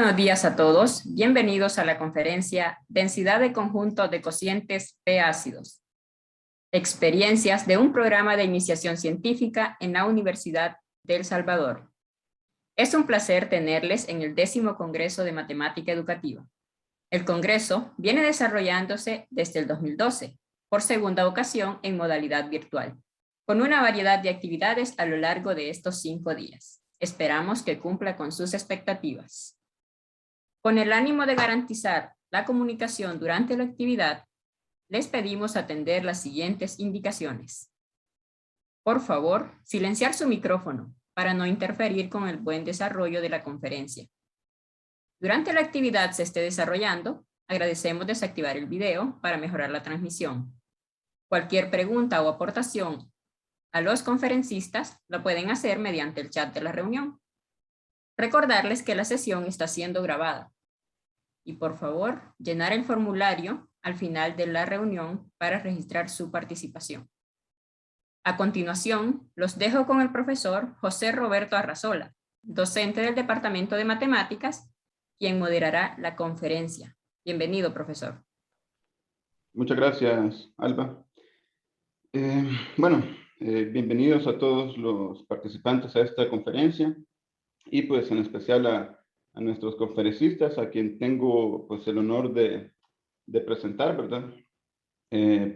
buenos días a todos. Bienvenidos a la conferencia Densidad de conjunto de cocientes P-ácidos. Experiencias de un programa de iniciación científica en la Universidad de El Salvador. Es un placer tenerles en el 10º Congreso de Matemática Educativa. El Congreso viene desarrollándose desde el 2012, por segunda ocasión en modalidad virtual, con una variedad de actividades a lo largo de estos 5 días. Esperamos que cumpla con sus expectativas. Con el ánimo de garantizar la comunicación durante la actividad, les pedimos atender las siguientes indicaciones. Por favor, silenciar su micrófono para no interferir con el buen desarrollo de la conferencia. Durante la actividad se esté desarrollando, agradecemos desactivar el video para mejorar la transmisión. Cualquier pregunta o aportación a los conferencistas lo pueden hacer mediante el chat de la reunión. Recordarles que la sesión está siendo grabada. Y por favor, llenar el formulario al final de la reunión para registrar su participación. A continuación, los dejo con el profesor José Roberto Arrazola, docente del Departamento de Matemáticas, quien moderará la conferencia. Bienvenido, profesor. Muchas gracias, Alba. Bienvenidos a todos los participantes a esta conferencia y pues en especial a nuestros conferencistas, a quien tengo pues el honor de presentar, ¿verdad?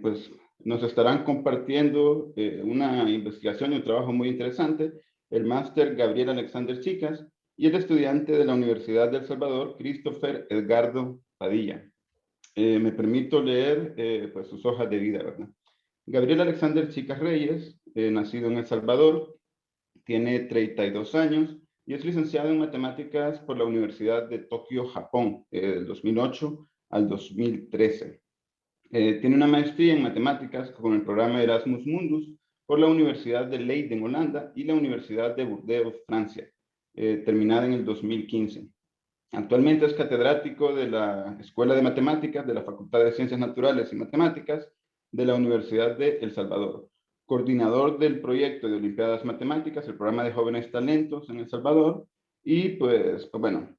Pues nos estarán compartiendo una investigación y un trabajo muy interesante, el máster Gabriel Alexander Chicas y el estudiante de la Universidad de El Salvador, Christopher Edgardo Padilla. Me permito leer pues sus hojas de vida, ¿verdad? Gabriel Alexander Chicas Reyes, nacido en El Salvador, tiene 32 años y es licenciado en matemáticas por la Universidad de Tokio, Japón, del 2008 al 2013. Tiene una maestría en matemáticas con el programa Erasmus Mundus por la Universidad de Leiden, Holanda, y la Universidad de Burdeos, Francia, terminada en el 2015. Actualmente es catedrático de la Escuela de Matemáticas de la Facultad de Ciencias Naturales y Matemáticas de la Universidad de El Salvador, coordinador del proyecto de Olimpiadas Matemáticas, el programa de Jóvenes Talentos en El Salvador, y pues bueno,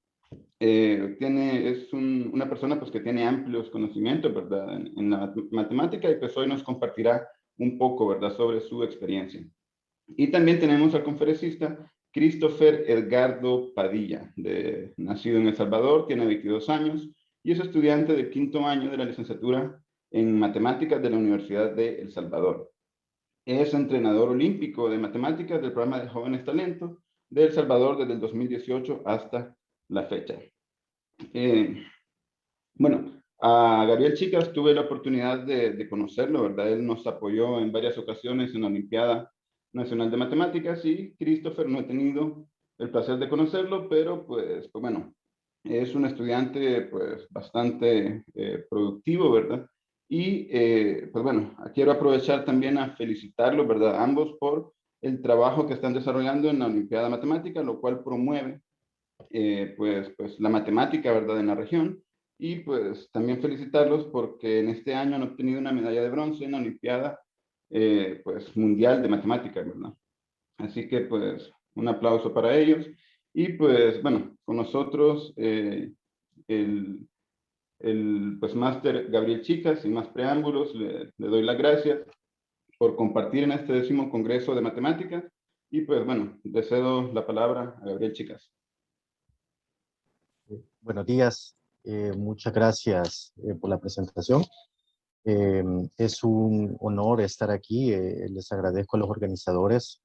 es una persona pues que tiene amplios conocimientos, ¿verdad?, en la matemática, y pues hoy nos compartirá un poco, ¿verdad?, sobre su experiencia. Y también tenemos al conferencista Christopher Edgardo Padilla, nacido en El Salvador, tiene 22 años y es estudiante del 5º año de la licenciatura en matemáticas de la Universidad de El Salvador. Es entrenador olímpico de matemáticas del programa de Jóvenes Talentos de El Salvador desde el 2018 hasta la fecha. A Gabriel Chicas tuve la oportunidad de conocerlo, ¿verdad? Él nos apoyó en varias ocasiones en la Olimpiada Nacional de Matemáticas, y Christopher no he tenido el placer de conocerlo, pero pues bueno, es un estudiante pues bastante productivo, ¿verdad? Y pues bueno, quiero aprovechar también a felicitarlos, ¿verdad?, ambos por el trabajo que están desarrollando en la Olimpiada Matemática, lo cual promueve pues la matemática, ¿verdad?, en la región. Y pues también felicitarlos porque en este año han obtenido una medalla de bronce en la Olimpiada pues mundial de matemáticas, ¿verdad? Así que pues un aplauso para ellos. Y pues bueno, con nosotros el pues máster Gabriel Chicas. Sin más preámbulos, le doy las gracias por compartir en este 10º Congreso de Matemáticas. Y pues bueno, le cedo la palabra a Gabriel Chicas. Buenos días, muchas gracias por la presentación. Es un honor estar aquí. Les agradezco a los organizadores,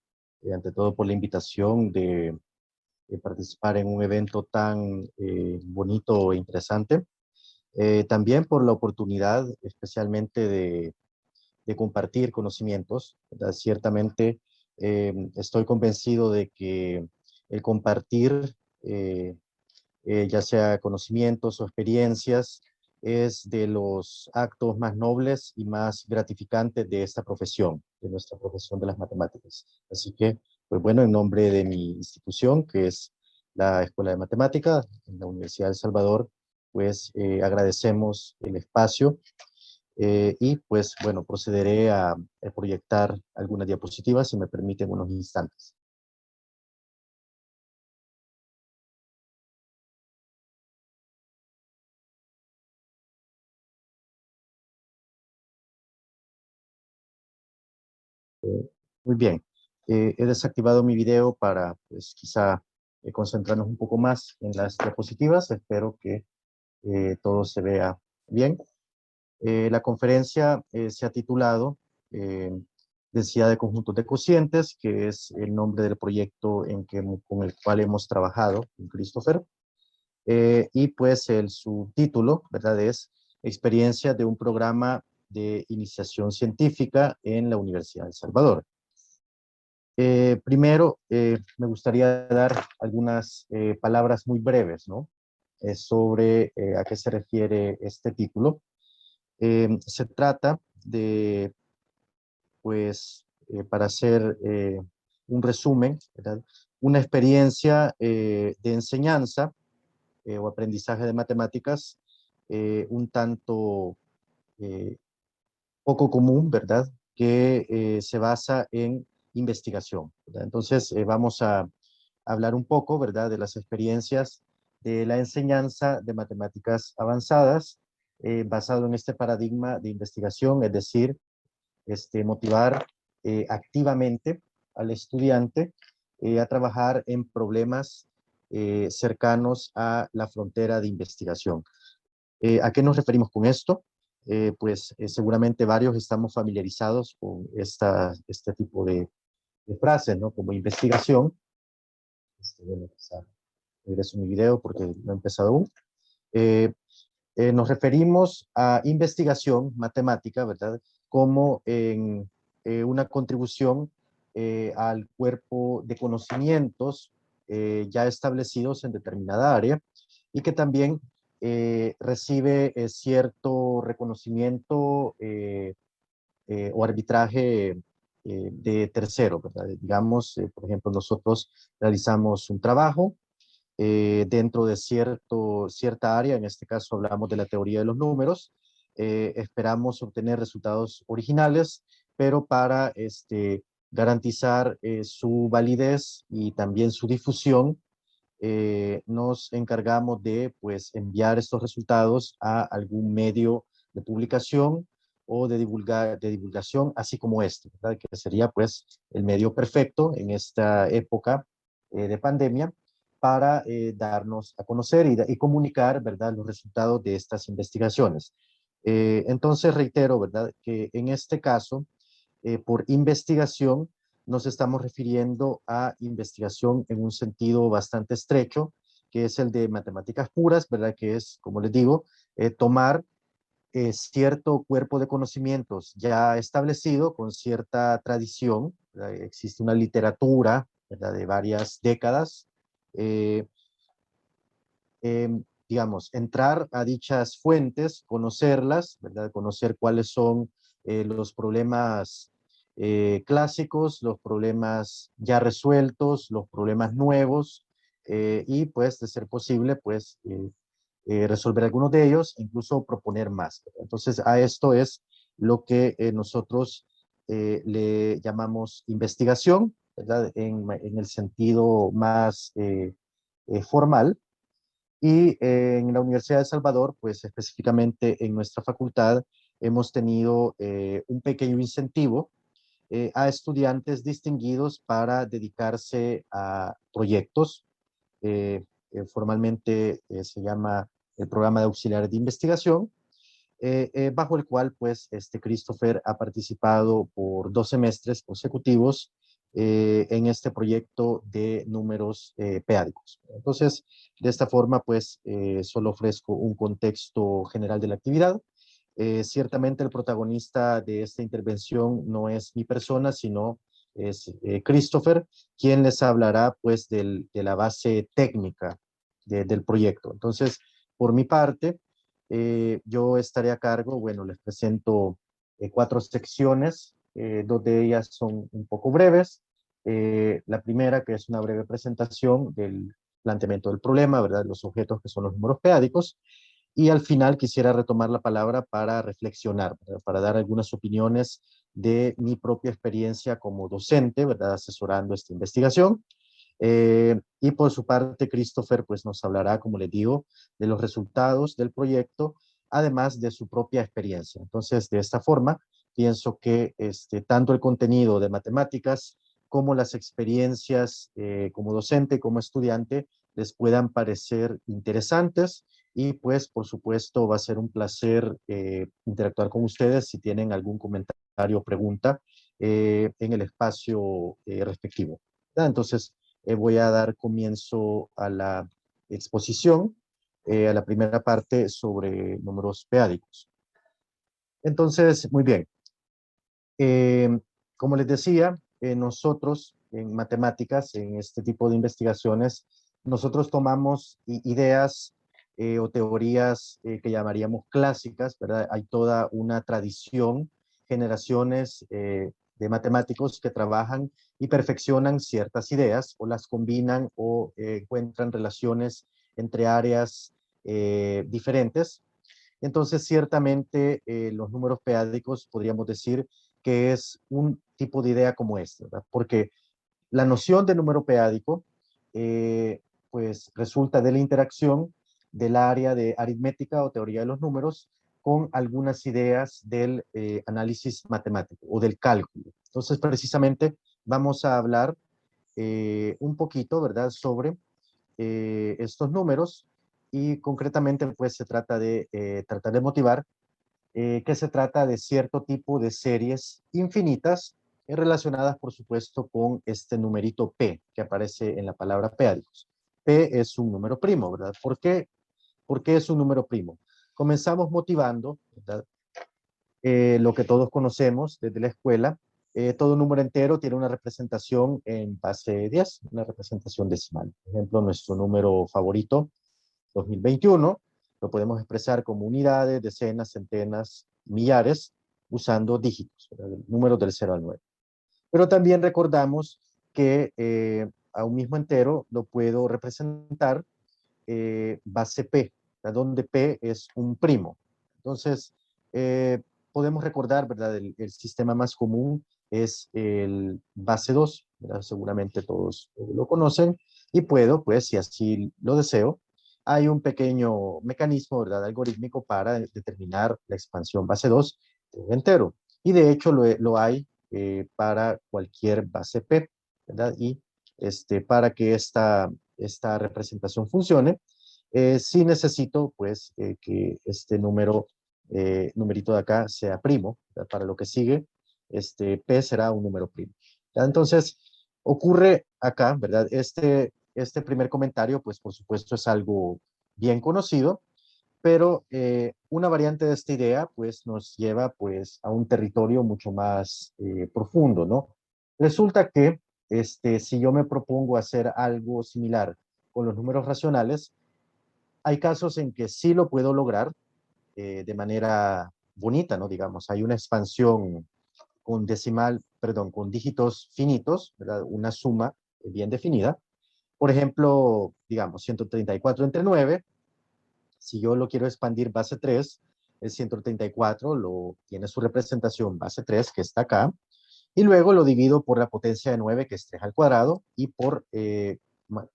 ante todo por la invitación de participar en un evento tan bonito e interesante. También por la oportunidad especialmente de compartir conocimientos, ¿verdad? Ciertamente estoy convencido de que el compartir ya sea conocimientos o experiencias, es de los actos más nobles y más gratificantes de esta profesión, de nuestra profesión de las matemáticas. Así que, pues bueno, en nombre de mi institución, que es la Escuela de Matemáticas en la Universidad de El Salvador, pues agradecemos el espacio y pues bueno, procederé a proyectar algunas diapositivas, si me permiten unos instantes. Muy bien. He desactivado mi video para, pues, quizá concentrarnos un poco más en las diapositivas. Espero que todo se vea bien. La conferencia se ha titulado Densidad de conjuntos de cocientes, que es el nombre del proyecto con el cual hemos trabajado con Christopher. Y pues el subtítulo, ¿verdad?, es Experiencia de un programa de iniciación científica en la Universidad de El Salvador. Primero, me gustaría dar algunas palabras muy breves, ¿no? Sobre a qué se refiere este título. Se trata de, pues, para hacer un resumen, ¿verdad?, una experiencia de enseñanza o aprendizaje de matemáticas un tanto poco común, ¿verdad?, que se basa en investigación, ¿verdad? Entonces, vamos a hablar un poco, ¿verdad?, de las experiencias de la enseñanza de matemáticas avanzadas basado en este paradigma de investigación, es decir, motivar activamente al estudiante a trabajar en problemas cercanos a la frontera de investigación. ¿A qué nos referimos con esto? Pues seguramente varios estamos familiarizados con este tipo de frases, ¿no? Como investigación. Bueno, quizá regreso mi video porque no he empezado aún. Nos referimos a investigación matemática, ¿verdad?, como en una contribución al cuerpo de conocimientos ya establecidos en determinada área y que también recibe cierto reconocimiento o arbitraje de tercero, ¿verdad? Digamos, por ejemplo, nosotros realizamos un trabajo dentro de cierta área, en este caso hablamos de la teoría de los números, esperamos obtener resultados originales, pero para garantizar su validez y también su difusión, nos encargamos de, pues, enviar estos resultados a algún medio de publicación o de divulgación, así como este, ¿verdad?, que sería pues el medio perfecto en esta época de pandemia para darnos a conocer y comunicar, ¿verdad?, los resultados de estas investigaciones. Entonces reitero, ¿verdad?, que en este caso, por investigación, nos estamos refiriendo a investigación en un sentido bastante estrecho, que es el de matemáticas puras, ¿verdad?, que es, como les digo, tomar cierto cuerpo de conocimientos ya establecido con cierta tradición, ¿verdad? Existe una literatura, ¿verdad?, de varias décadas, eh, digamos, entrar a dichas fuentes, conocerlas, ¿verdad?, conocer cuáles son los problemas clásicos, los problemas ya resueltos, los problemas nuevos, y pues, de ser posible, pues, resolver algunos de ellos, incluso proponer más, ¿verdad? Entonces, a esto es lo que nosotros le llamamos investigación, ¿verdad?, en el sentido más formal. Y en la Universidad de El Salvador, pues específicamente en nuestra facultad, hemos tenido un pequeño incentivo a estudiantes distinguidos para dedicarse a proyectos. Formalmente se llama el Programa de Auxiliares de Investigación, bajo el cual pues Christopher ha participado por 2 semestres consecutivos en este proyecto de números p-ádicos. Entonces, de esta forma pues solo ofrezco un contexto general de la actividad. Ciertamente el protagonista de esta intervención no es mi persona, sino es Christopher, quien les hablará pues de la base técnica del proyecto. Entonces, por mi parte, yo estaré a cargo, bueno, les presento 4 secciones, 2 de ellas son un poco breves. La primera, que es una breve presentación del planteamiento del problema, ¿verdad?, los objetos que son los números p-ádicos. Y al final quisiera retomar la palabra para reflexionar, ¿verdad?, para dar algunas opiniones de mi propia experiencia como docente, ¿verdad?, asesorando esta investigación. Y por su parte, Christopher pues nos hablará, como les digo, de los resultados del proyecto, además de su propia experiencia. Entonces, de esta forma, pienso que tanto el contenido de matemáticas como las experiencias como docente, como estudiante, les puedan parecer interesantes y pues por supuesto va a ser un placer interactuar con ustedes si tienen algún comentario o pregunta en el espacio respectivo. ¿Verdad? Entonces voy a dar comienzo a la exposición, a la primera parte sobre números p-ádicos. Entonces, muy bien. Como les decía, nosotros en matemáticas, en este tipo de investigaciones, nosotros tomamos ideas o teorías que llamaríamos clásicas, ¿verdad? Hay toda una tradición, generaciones de matemáticos que trabajan y perfeccionan ciertas ideas o las combinan o encuentran relaciones entre áreas diferentes. Entonces, ciertamente, los números p-ádicos podríamos decir que es un tipo de idea como esta, ¿verdad? Porque la noción de número p-ádico, pues resulta de la interacción del área de aritmética o teoría de los números con algunas ideas del análisis matemático o del cálculo. Entonces, precisamente, vamos a hablar un poquito, ¿verdad?, sobre estos números y concretamente, pues, se trata de tratar de motivar que se trata de cierto tipo de series infinitas relacionadas, por supuesto, con este numerito P que aparece en la palabra p-ádicos. P es un número primo, ¿verdad? ¿Por qué es un número primo? Comenzamos motivando, ¿verdad? Lo que todos conocemos desde la escuela. Todo número entero tiene una representación en base 10, una representación decimal. Por ejemplo, nuestro número favorito, 2021, lo podemos expresar como unidades, decenas, centenas, millares, usando dígitos, números del 0 al 9. Pero también recordamos que a un mismo entero lo puedo representar base P, donde P es un primo. Entonces, podemos recordar, ¿verdad? El sistema más común es el base 2, ¿verdad? Seguramente todos lo conocen, y puedo, pues, si así lo deseo, hay un pequeño mecanismo, ¿verdad?, algorítmico para determinar la expansión base 2 de un entero. Y de hecho lo hay para cualquier base P, ¿verdad? Y para que esta representación funcione, sí necesito, pues, que este numerito de acá sea primo, ¿verdad? Para lo que sigue, P será un número primo, ¿verdad? Entonces, ocurre acá, ¿verdad? Este primer comentario, pues, por supuesto, es algo bien conocido, pero una variante de esta idea, pues, nos lleva, pues, a un territorio mucho más profundo, ¿no? Resulta que, si yo me propongo hacer algo similar con los números racionales, hay casos en que sí lo puedo lograr de manera bonita, ¿no? Digamos, hay una expansión con con dígitos finitos, ¿verdad? Una suma bien definida. Por ejemplo, digamos, 134 entre 9, si yo lo quiero expandir base 3, el 134 tiene su representación base 3, que está acá, y luego lo divido por la potencia de 9, que es 3 al cuadrado, y por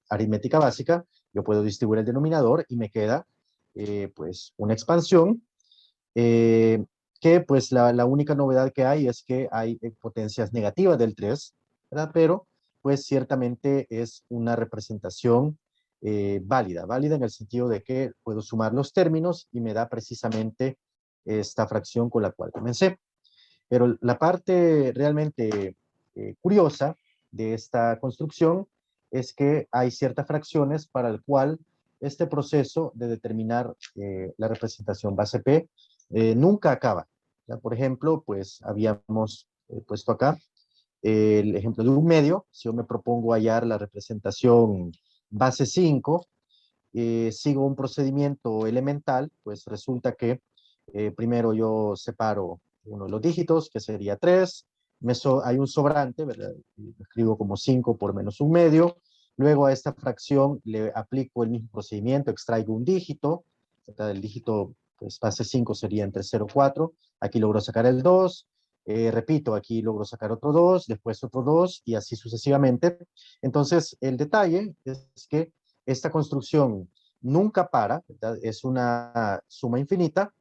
aritmética básica, yo puedo distribuir el denominador y me queda pues una expansión que pues la única novedad que hay es que hay potencias negativas del 3, ¿verdad? Pero pues ciertamente es una representación válida en el sentido de que puedo sumar los términos y me da precisamente esta fracción con la cual comencé. Pero la parte realmente curiosa de esta construcción es que hay ciertas fracciones para el cual este proceso de determinar la representación base P nunca acaba. ¿Ya? Por ejemplo, pues habíamos puesto acá el ejemplo de un medio. Si yo me propongo hallar la representación base 5, sigo un procedimiento elemental, pues resulta que primero yo separo uno de los dígitos, que sería 3, hay un sobrante, ¿verdad? Lo escribo como 5 por menos un medio, luego a esta fracción le aplico el mismo procedimiento, extraigo un dígito, ¿verdad? El dígito, pues base 5 sería entre 0 y 4, aquí logro sacar el 2, repito, aquí logro sacar otro 2, después otro 2 y así sucesivamente. Entonces, el detalle es que esta construcción nunca para, ¿verdad? Es una suma infinita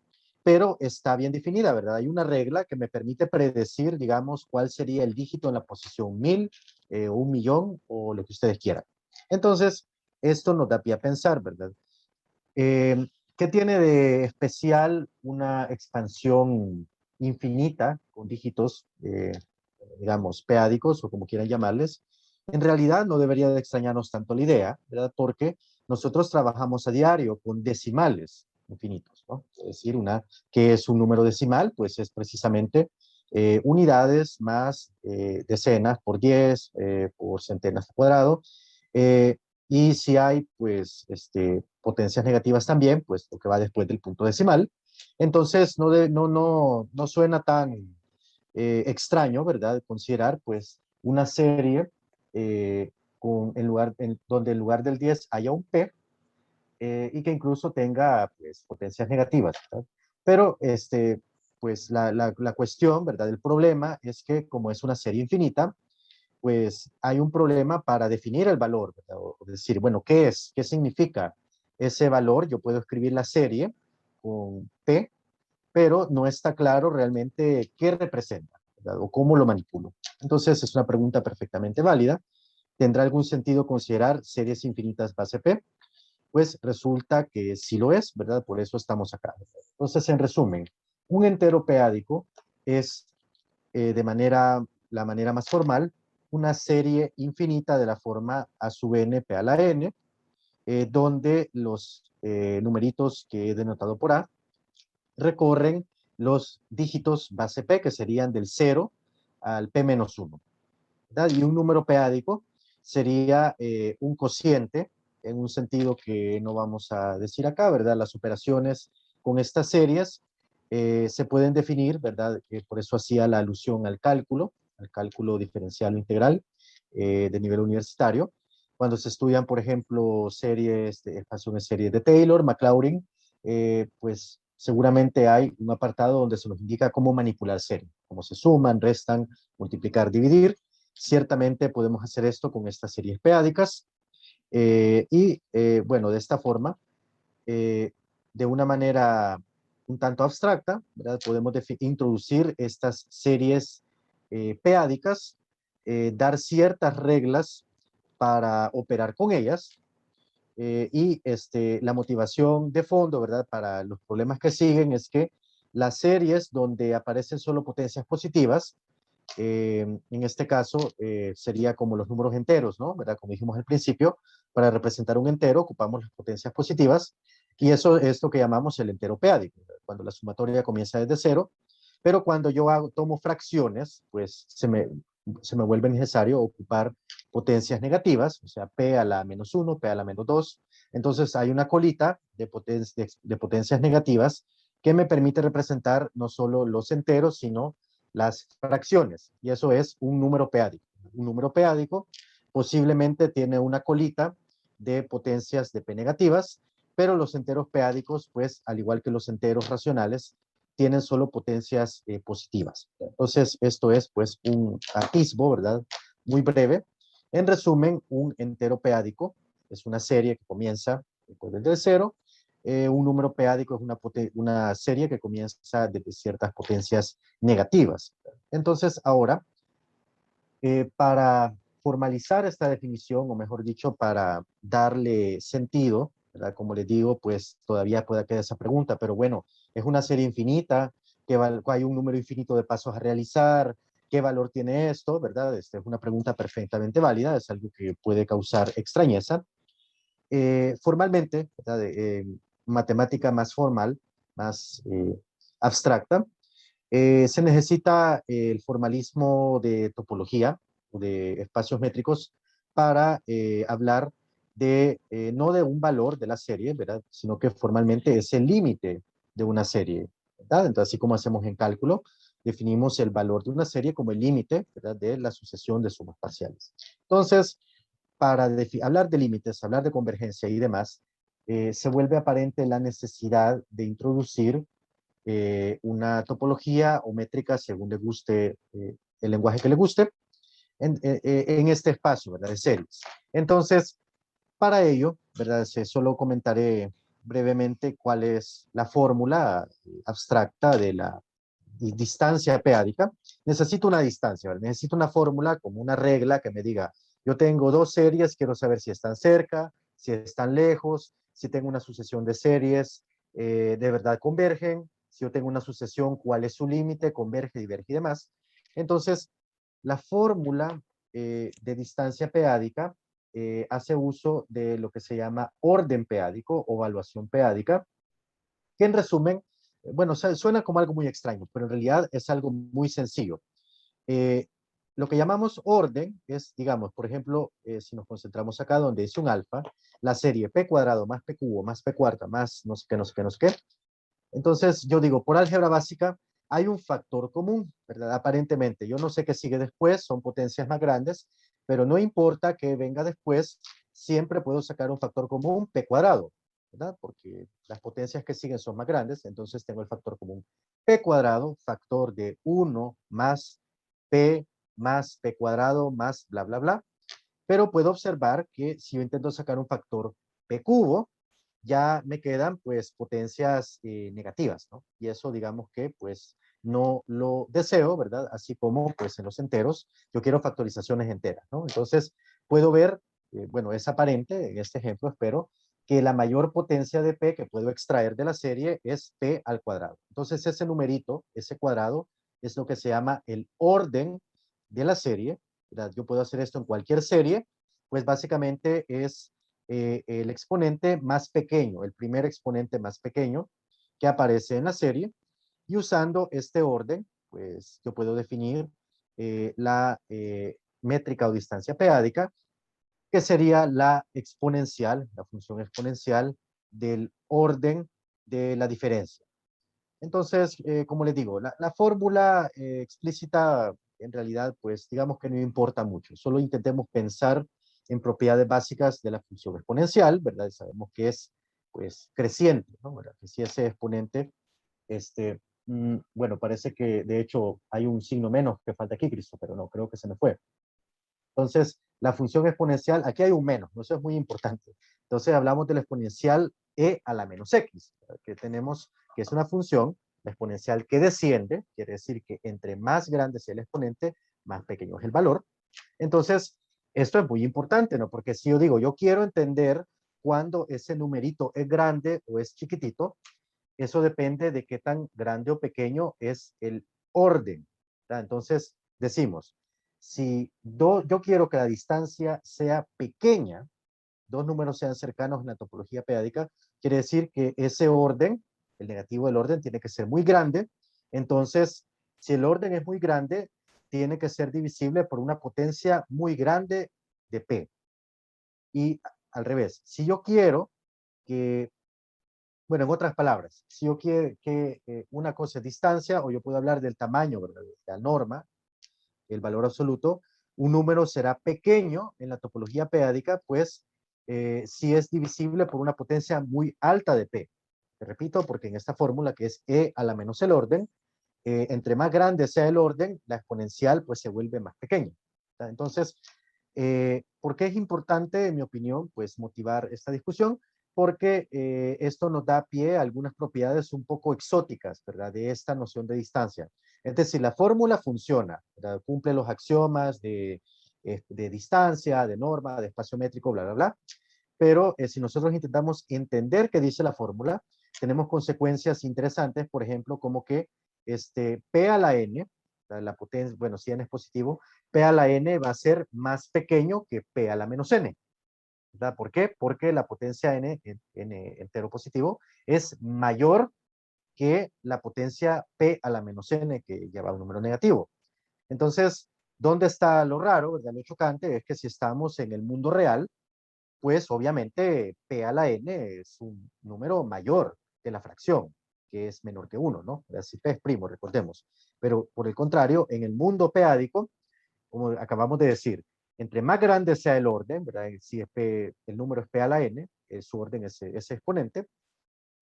pero está bien definida, ¿verdad? Hay una regla que me permite predecir, digamos, cuál sería el dígito en la posición 1000, o 1.000.000, o lo que ustedes quieran. Entonces, esto nos da pie a pensar, ¿verdad? ¿Qué tiene de especial una expansión infinita con dígitos, digamos, p-ádicos o como quieran llamarles? En realidad no debería de extrañarnos tanto la idea, ¿verdad? Porque nosotros trabajamos a diario con decimales infinitos, ¿no? Es decir, que es un número decimal, pues es precisamente unidades más decenas por 10, por centenas al cuadrado. Eh, y si hay, pues, potencias negativas también, pues lo que va después del punto decimal. Entonces, no suena tan extraño, ¿verdad? Considerar, pues, una serie donde en lugar del 10 haya un P, y que incluso tenga, pues, potencias negativas, ¿verdad? Pero, pues, la cuestión, ¿verdad? El problema es que como es una serie infinita, pues hay un problema para definir el valor, ¿verdad? O decir, bueno, ¿qué es? ¿Qué significa ese valor? Yo puedo escribir la serie con P, pero no está claro realmente qué representa, ¿verdad? O cómo lo manipulo. Entonces es una pregunta perfectamente válida. ¿Tendrá algún sentido considerar series infinitas base P? Pues resulta que sí lo es, ¿verdad? Por eso estamos acá. Entonces, en resumen, un entero p-ádico es, la manera más formal, una serie infinita de la forma a sub n p a la n, donde los numeritos que he denotado por A recorren los dígitos base P, que serían del 0 al P-1, ¿verdad? Y un número p-ádico sería un cociente, en un sentido que no vamos a decir acá, ¿verdad? Las operaciones con estas series se pueden definir, ¿verdad? Por eso hacía la alusión al cálculo diferencial o integral de nivel universitario. Cuando se estudian, por ejemplo, ecuaciones series de Taylor, Maclaurin, pues seguramente hay un apartado donde se nos indica cómo manipular series, cómo se suman, restan, multiplicar, dividir. Ciertamente podemos hacer esto con estas series p-ádicas, bueno, de esta forma, eh, de una manera un tanto abstracta, ¿verdad? Podemos introducir estas series p-ádicas, dar ciertas reglas para operar con ellas, la motivación de fondo, ¿verdad? Para los problemas que siguen es que las series donde aparecen solo potencias positivas, en este caso sería como los números enteros, ¿no? ¿Verdad? Como dijimos al principio, para representar un entero ocupamos las potencias positivas, y eso es lo que llamamos el entero p-ádico, cuando la sumatoria comienza desde cero, pero cuando yo tomo fracciones, pues se me vuelve necesario ocupar potencias negativas, o sea, p a la -1, p a la -2. Entonces hay una colita de potencias negativas que me permite representar no solo los enteros, sino las fracciones, y eso es un número p-ádico. Un número p-ádico posiblemente tiene una colita de potencias de p negativas, pero los enteros p-ádicos, pues, al igual que los enteros racionales, tienen solo potencias positivas. Entonces, esto es, pues, un atisbo, ¿verdad? Muy breve. En resumen, un entero p-ádico es una serie que comienza desde el cero. Un número p-ádico es una serie que comienza desde ciertas potencias negativas. Entonces, ahora, para formalizar esta definición, o mejor dicho, para darle sentido, ¿verdad? Como les digo, pues todavía puede quedar esa pregunta, pero bueno, es una serie infinita, hay un número infinito de pasos a realizar, ¿qué valor tiene esto? ¿Verdad? Esta es una pregunta perfectamente válida, es algo que puede causar extrañeza. Formalmente, ¿verdad? Matemática más formal, más abstracta, se necesita el formalismo de topología, de espacios métricos, para hablar no de un valor de la serie, ¿verdad? Sino que formalmente es el límite de una serie, ¿verdad? Entonces, así como hacemos en cálculo, definimos el valor de una serie como el límite, ¿verdad? De la sucesión de sumas parciales. Entonces, para hablar de límites, hablar de convergencia y demás, se vuelve aparente la necesidad de introducir una topología o métrica, según le guste, el lenguaje que le guste, en este espacio, ¿verdad? De series. Entonces, para ello, ¿verdad? Solo comentaré brevemente cuál es la fórmula abstracta de la distancia peádica. Necesito una distancia, ¿vale? Necesito una fórmula como una regla que me diga, yo tengo dos series, quiero saber si están cerca, si están lejos, si tengo una sucesión de series, de verdad convergen, si yo tengo una sucesión, cuál es su límite, converge, diverge y demás. Entonces, la fórmula de distancia peádica hace uso de lo que se llama orden peádico o evaluación peádica, que en resumen, bueno, suena como algo muy extraño, pero en realidad es algo muy sencillo. Eh, lo que llamamos orden es, digamos, por ejemplo, si nos concentramos acá donde dice un alfa, la serie p cuadrado más p cubo más p cuarta más no sé qué, no sé qué, no sé qué. Entonces yo digo, por álgebra básica hay un factor común, ¿verdad? Aparentemente, yo no sé qué sigue después, son potencias más grandes, pero no importa que venga después, siempre puedo sacar un factor común p cuadrado, ¿verdad? Porque las potencias que siguen son más grandes, entonces tengo el factor común p cuadrado, factor de 1 más p cuadrado más bla, bla, bla. Pero puedo observar que si yo intento sacar un factor p cubo, ya me quedan pues potencias negativas, ¿no? Y eso digamos que pues no lo deseo, ¿verdad? Así como pues en los enteros, yo quiero factorizaciones enteras, ¿no? Entonces puedo ver, bueno, es aparente en este ejemplo, espero, que la mayor potencia de P que puedo extraer de la serie es P al cuadrado. Entonces ese numerito, ese cuadrado, es lo que se llama el orden de la serie, ¿verdad? Yo puedo hacer esto en cualquier serie, pues básicamente es el exponente más pequeño, el primer exponente más pequeño que aparece en la serie, y usando este orden, pues yo puedo definir la métrica o distancia peádica, que sería la exponencial, la función exponencial del orden de la diferencia. Entonces, como les digo, la fórmula explícita en realidad, pues digamos que no importa mucho. Solo intentemos pensar en propiedades básicas de la función exponencial, ¿verdad? Sabemos que es, pues, creciente, ¿no? ¿Verdad? Que si ese exponente, bueno, parece que de hecho hay un signo menos que falta aquí, Cristo, pero no, creo que se me fue. Entonces, la función exponencial, aquí hay un menos, ¿no? Eso es muy importante. Entonces, hablamos de la exponencial e a la menos x, que tenemos, que es una función, la exponencial que desciende, quiere decir que entre más grande sea el exponente, más pequeño es el valor. Entonces, esto es muy importante, ¿no? Porque si yo digo, yo quiero entender cuándo ese numerito es grande o es chiquitito, eso depende de qué tan grande o pequeño es el orden, ¿verdad? Entonces, decimos, si yo quiero que la distancia sea pequeña, dos números sean cercanos en la topología peádica, quiere decir que ese orden, el negativo del orden, tiene que ser muy grande. Entonces, si el orden es muy grande, tiene que ser divisible por una potencia muy grande de P. Y al revés, si yo quiero que, bueno, en otras palabras, si yo quiero que una cosa es distancia, o yo puedo hablar del tamaño, ¿verdad? De la norma, el valor absoluto, un número será pequeño en la topología peádica, pues si es divisible por una potencia muy alta de P. Te repito, porque en esta fórmula que es E a la menos el orden, entre más grande sea el orden, la exponencial pues se vuelve más pequeña. Entonces, ¿por qué es importante, en mi opinión, pues motivar esta discusión? Porque esto nos da pie a algunas propiedades un poco exóticas, ¿verdad? De esta noción de distancia. Es decir, la fórmula funciona, ¿verdad? Cumple los axiomas de distancia, de norma, de espacio métrico, bla, bla, bla. Pero si nosotros intentamos entender qué dice la fórmula, tenemos consecuencias interesantes, por ejemplo, como que P a la n, la potencia, bueno, si n es positivo, P a la n va a ser más pequeño que P a la menos n. ¿Verdad? ¿Por qué? Porque la potencia n entero positivo es mayor que la potencia P a la menos n, que lleva un número negativo. Entonces, ¿dónde está lo raro? ¿Verdad? Lo chocante es que si estamos en el mundo real, pues obviamente P a la n es un número mayor que la fracción, que es menor que 1, ¿no? Si P es primo, recordemos. Pero por el contrario, en el mundo peádico, como acabamos de decir, entre más grande sea el orden, ¿verdad? Si es P, el número es P a la n, su orden es ese exponente,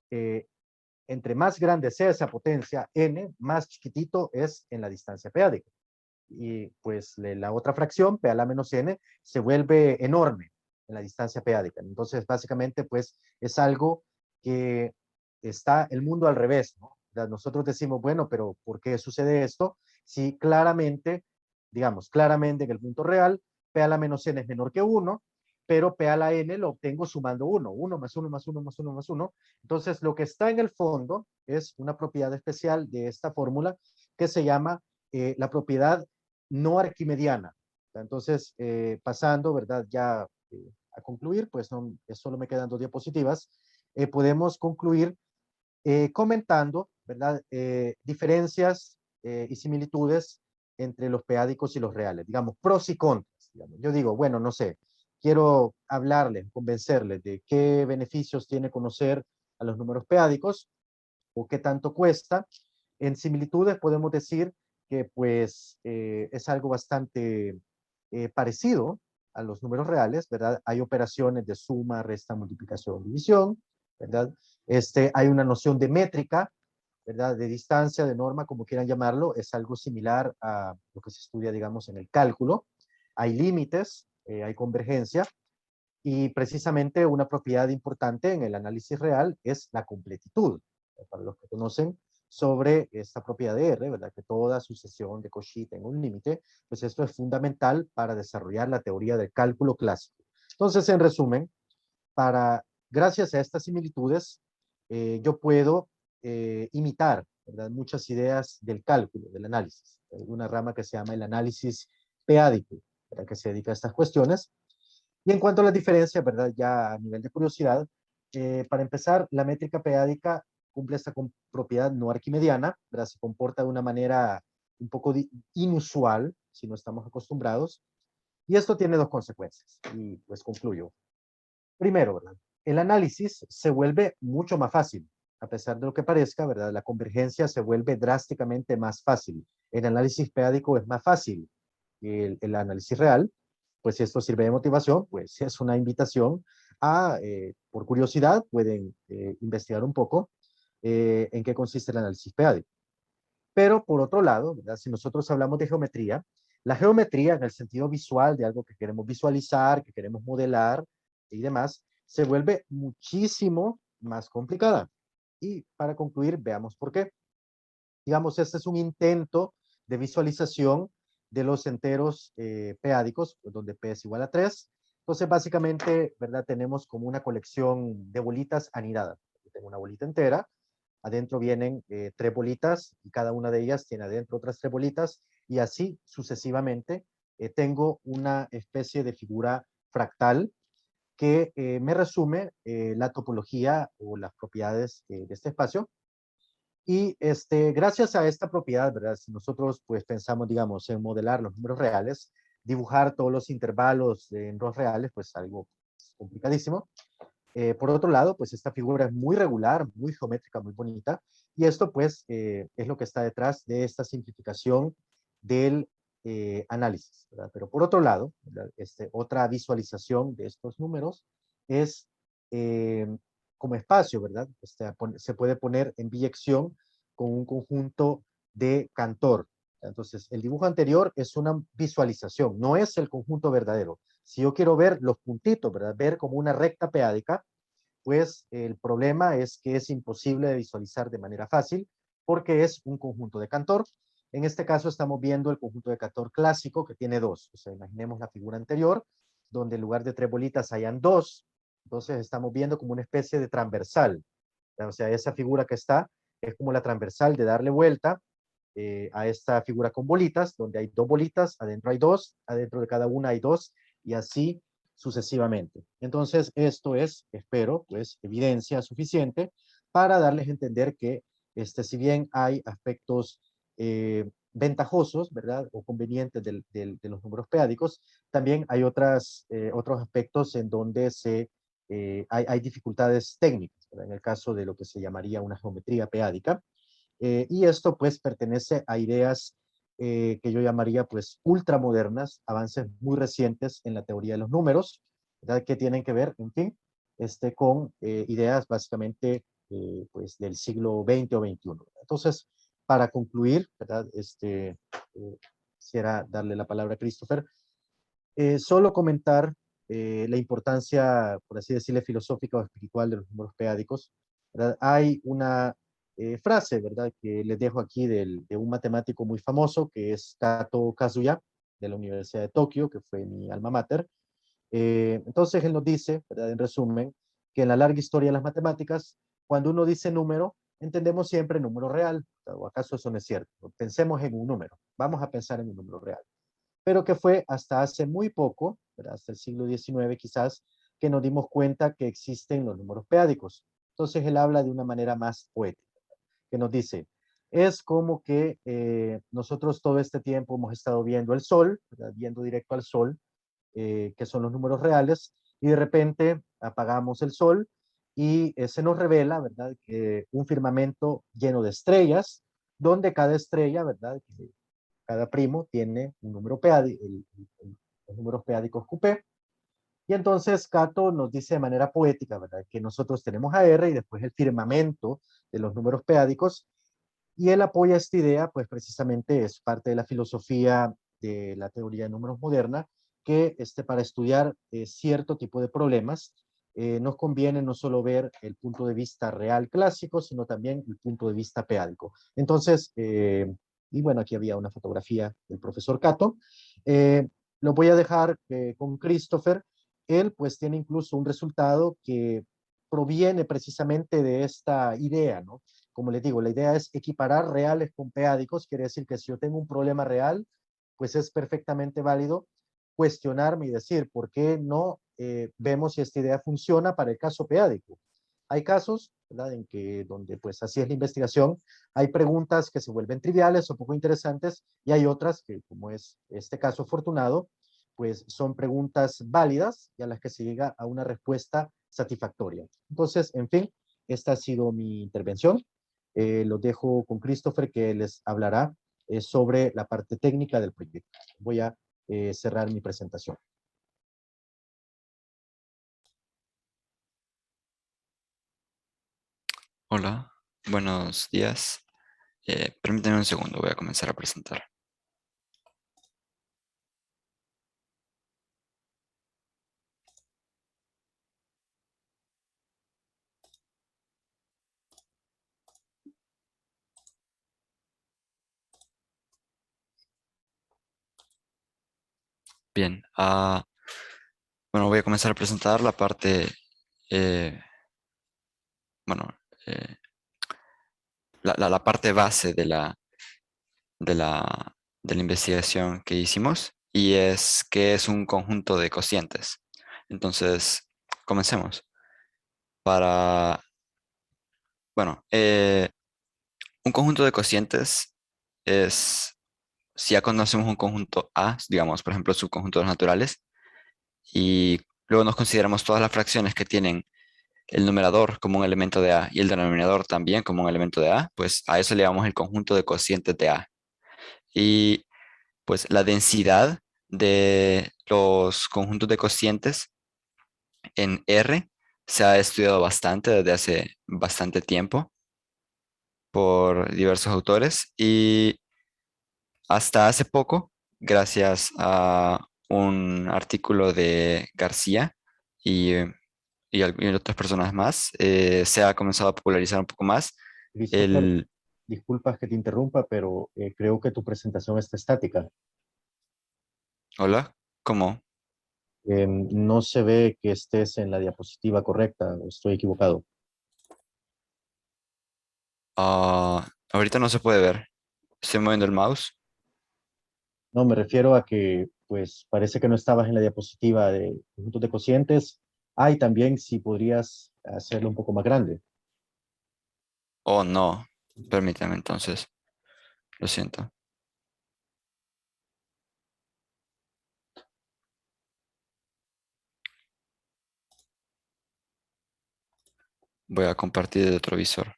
entre más grande sea esa potencia n, más chiquitito es en la distancia peádica. Y pues la otra fracción, P a la menos n, se vuelve enorme en la distancia peádica. Entonces, básicamente, pues es algo que está el mundo al revés, ¿no? O sea, nosotros decimos, bueno, pero ¿por qué sucede esto? Si claramente, digamos, claramente en el punto real, P a la menos n es menor que 1, pero P a la n lo obtengo sumando 1, 1 más 1 más 1 más 1 más 1. Entonces, lo que está en el fondo es una propiedad especial de esta fórmula que se llama la propiedad no arquimediana. Entonces, pasando, ¿verdad? Ya a concluir, pues no, solo me quedan 2 diapositivas. Podemos concluir comentando, ¿verdad? Diferencias y similitudes entre los p-ádicos y los reales, digamos, pros y contras. Digamos. Yo digo, bueno, no sé, quiero hablarles, convencerles de qué beneficios tiene conocer a los números p-ádicos o qué tanto cuesta. En similitudes podemos decir que pues es algo bastante parecido a los números reales, ¿verdad? Hay operaciones de suma, resta, multiplicación, división, ¿verdad? Hay una noción de métrica, ¿verdad? De distancia, de norma, como quieran llamarlo, es algo similar a lo que se estudia, digamos, en el cálculo. Hay límites, hay convergencia, y precisamente una propiedad importante en el análisis real es la completitud. Para los que conocen sobre esta propiedad de R, ¿verdad? Que toda sucesión de Cauchy tenga un límite, pues esto es fundamental para desarrollar la teoría del cálculo clásico. Entonces, en resumen, gracias a estas similitudes, yo puedo imitar, ¿verdad? Muchas ideas del cálculo, del análisis. Hay una rama que se llama el análisis p-ádico, que se dedica a estas cuestiones. Y en cuanto a las diferencias, ¿verdad? Ya a nivel de curiosidad, para empezar, la métrica p-ádica cumple esta propiedad no arquimediana, ¿verdad? Se comporta de una manera un poco inusual, si no estamos acostumbrados. Y esto tiene 2 consecuencias. Y pues concluyo. Primero, ¿verdad? El análisis se vuelve mucho más fácil. A pesar de lo que parezca, ¿verdad? La convergencia se vuelve drásticamente más fácil. El análisis p-ádico es más fácil que el análisis real. Pues si esto sirve de motivación, pues es una invitación a, por curiosidad, pueden investigar un poco en qué consiste el análisis p-ádico. Pero por otro lado, ¿verdad? Si nosotros hablamos de geometría, la geometría en el sentido visual de algo que queremos visualizar, que queremos modelar y demás, se vuelve muchísimo más complicada. Y para concluir, veamos por qué. Digamos, este es un intento de visualización de los enteros p-ádicos, donde p es igual a 3. Entonces, básicamente, ¿verdad? Tenemos como una colección de bolitas anidadas. Tengo una bolita entera, adentro vienen 3 bolitas y cada una de ellas tiene adentro otras 3 bolitas y así sucesivamente tengo una especie de figura fractal que me resume la topología o las propiedades de este espacio. Y gracias a esta propiedad, ¿verdad? Si nosotros pues pensamos, digamos, en modelar los números reales, dibujar todos los intervalos en los reales, pues algo complicadísimo. Por otro lado, pues esta figura es muy regular, muy geométrica, muy bonita, y esto pues es lo que está detrás de esta simplificación del análisis, ¿verdad? Pero por otro lado, otra visualización de estos números es eh, como espacio, ¿verdad? Se puede poner en biyección con un conjunto de Cantor. Entonces, el dibujo anterior es una visualización, no es el conjunto verdadero. Si yo quiero ver los puntitos, ¿verdad? Ver como una recta p-ádica, pues el problema es que es imposible de visualizar de manera fácil porque es un conjunto de Cantor. En este caso estamos viendo el conjunto de Cantor clásico que tiene 2. O sea, imaginemos la figura anterior, donde en lugar de 3 bolitas hayan 2. Entonces estamos viendo como una especie de transversal. O sea, esa figura que está es como la transversal de darle vuelta a esta figura con bolitas, donde hay 2 bolitas, adentro hay 2, adentro de cada una hay 2, y así sucesivamente. Entonces, esto es, espero, pues, evidencia suficiente para darles a entender que, si bien hay aspectos ventajosos, ¿verdad? O convenientes de los números p-ádicos, también hay otros aspectos en donde hay dificultades técnicas, ¿verdad? En el caso de lo que se llamaría una geometría p-ádica. Y esto pues pertenece a ideas que yo llamaría pues ultramodernas, avances muy recientes en la teoría de los números, ¿verdad? Que tienen que ver, en fin, con ideas básicamente pues del siglo XX o XXI. Entonces, para concluir, ¿verdad? Quisiera darle la palabra a Christopher. Solo comentar la importancia, por así decirle, filosófica o espiritual de los números p-ádicos. ¿verdad? Hay una frase, ¿verdad? Que les dejo aquí de un matemático muy famoso, que es Kato Kazuya, de la Universidad de Tokio, que fue mi alma mater. Entonces él nos dice, ¿verdad? En resumen, que en la larga historia de las matemáticas, cuando uno dice número, entendemos siempre número real. ¿O acaso eso no es cierto? Pensemos en un número. Vamos a pensar en un número real. Pero que fue hasta hace muy poco, ¿verdad? Hasta el siglo XIX quizás, que nos dimos cuenta que existen los números p-ádicos. Entonces él habla de una manera más poética, que nos dice, es como que nosotros todo este tiempo hemos estado viendo el sol, ¿verdad? Viendo directo al sol, que son los números reales, y de repente apagamos el sol y se nos revela, ¿verdad? Que un firmamento lleno de estrellas, donde cada estrella, ¿verdad? Cada primo tiene un número peádico, los números peádicos QP. Y entonces Cato nos dice de manera poética, ¿verdad? Que nosotros tenemos a R y después el firmamento de los números peádicos. Y él apoya esta idea, pues precisamente es parte de la filosofía de la teoría de números moderna, que para estudiar cierto tipo de problemas nos conviene no solo ver el punto de vista real clásico, sino también el punto de vista peádico. Entonces, y bueno, aquí había una fotografía del profesor Cato. Lo voy a dejar con Christopher. Él pues tiene incluso un resultado que proviene precisamente de esta idea, ¿no? Como les digo, la idea es equiparar reales con peádicos, quiere decir que si yo tengo un problema real, pues es perfectamente válido cuestionarme y decir, ¿por qué no vemos si esta idea funciona para el caso peádico? Hay casos, ¿verdad?, en que donde pues así es la investigación, hay preguntas que se vuelven triviales o poco interesantes y hay otras que, como es este caso afortunado, pues son preguntas válidas y a las que se llega a una respuesta satisfactoria. Entonces, en fin, esta ha sido mi intervención. Los dejo con Christopher, que les hablará sobre la parte técnica del proyecto. Voy a cerrar mi presentación. Hola, buenos días. Permítanme un segundo, voy a comenzar a presentar. Bien, bueno, voy a comenzar a presentar la parte, eh, bueno, eh, la parte base de la, de la investigación que hicimos y es que es un conjunto de cocientes. Entonces, comencemos. Para, bueno, un conjunto de cocientes es, si ya conocemos un conjunto A, digamos, por ejemplo, subconjuntos naturales, y luego nos consideramos todas las fracciones que tienen el numerador como un elemento de A y el denominador también como un elemento de A, pues a eso le llamamos el conjunto de cocientes de A. Y pues la densidad de los conjuntos de cocientes en R se ha estudiado bastante desde hace bastante tiempo por diversos autores y hasta hace poco, gracias a un artículo de García y, y otras personas más, se ha comenzado a popularizar un poco más Christopher, el... disculpas que te interrumpa, pero creo que tu presentación está estática. Hola, ¿cómo? No se ve que estés en la diapositiva correcta, estoy equivocado. Ahorita no se puede ver. Estoy moviendo el mouse. No, me refiero a que, pues, parece que no estabas en la diapositiva de conjuntos de cocientes. Ah, y también si podrías hacerlo un poco más grande. Oh, no. Permítame entonces. Lo siento. Voy a compartir el otro visor.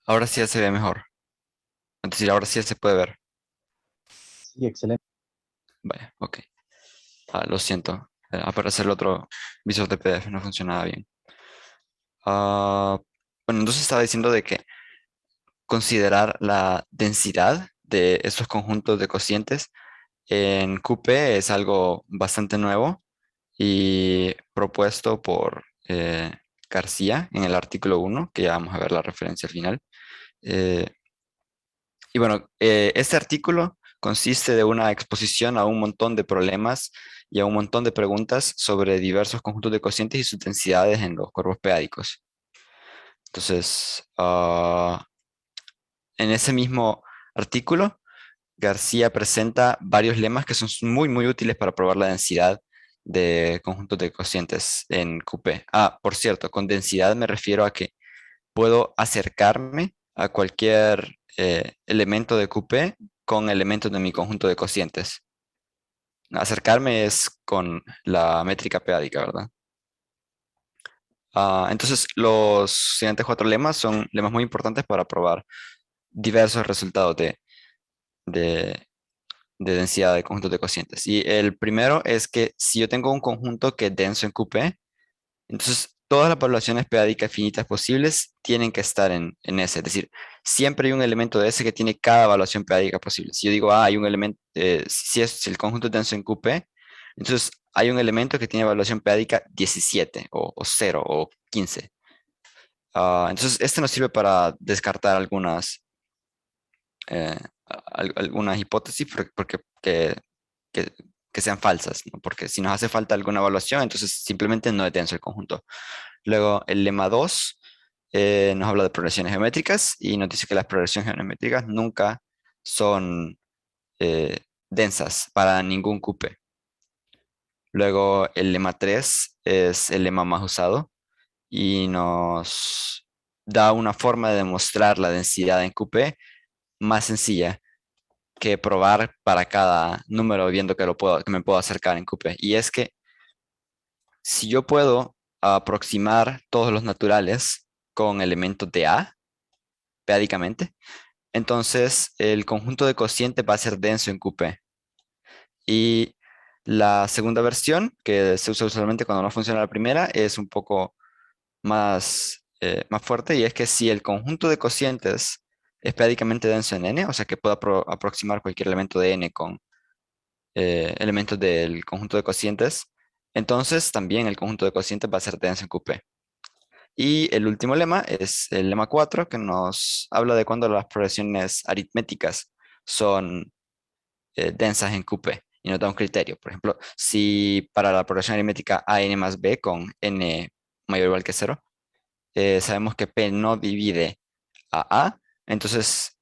Ahora sí ya se ve mejor. Es decir, ahora sí ya se puede ver. Sí, excelente. Vaya, ok. Lo siento. aparecer el otro visor de PDF, no funcionaba bien. Bueno, entonces estaba diciendo de que considerar la densidad de estos conjuntos de cocientes en QP es algo bastante nuevo y propuesto por García en el artículo 1, que ya vamos a ver la referencia al final. Eh, y bueno, este artículo consiste de una exposición a un montón de problemas y a un montón de preguntas sobre diversos conjuntos de cocientes y sus densidades en los cuerpos p-ádicos. Entonces, en ese mismo artículo, García presenta varios lemas que son muy útiles para probar la densidad de conjuntos de cocientes en QP. Por cierto, con densidad me refiero a que puedo acercarme a cualquier elemento de QP con elementos de mi conjunto de cocientes. Acercarme es con la métrica p-ádica, ¿verdad? Entonces, los siguientes 4 lemas son lemas muy importantes para probar diversos resultados de, de densidad de conjuntos de cocientes. Y el primero es que si yo tengo un conjunto que es denso en QP, entonces todas las poblaciones p-ádicas finitas posibles tienen que estar en S. Es decir, siempre hay un elemento de S que tiene cada evaluación p-ádica posible. Si yo digo, hay un elemento, si el conjunto es denso en QP, entonces hay un elemento que tiene evaluación p-ádica 17 o 0 o 15. Entonces, este nos sirve para descartar eh, algunas hipótesis que, que sean falsas, ¿no? Porque si nos hace falta alguna evaluación, entonces simplemente no es denso el conjunto. Luego, el lema 2 nos habla de progresiones geométricas y nos dice que las progresiones geométricas nunca son densas para ningún QP. Luego, el lema 3 es el lema más usado y nos da una forma de demostrar la densidad en QP más sencilla que probar para cada número viendo que me puedo acercar en QP. Y es que si yo puedo aproximar todos los naturales con elementos de A, p-ádicamente, entonces el conjunto de cocientes va a ser denso en QP. Y la segunda versión, que se usa usualmente cuando no funciona la primera, es un poco más fuerte, y es que si el conjunto de cocientes es p-ádicamente denso en N, o sea que puedo aproximar cualquier elemento de N con elementos del conjunto de cocientes, entonces también el conjunto de cocientes va a ser denso en QP. Y el último lema es el lema 4, que nos habla de cuando las progresiones aritméticas son densas en QP y nos da un criterio. Por ejemplo, si para la progresión aritmética AN más B con N mayor o igual que 0, sabemos que P no divide a, entonces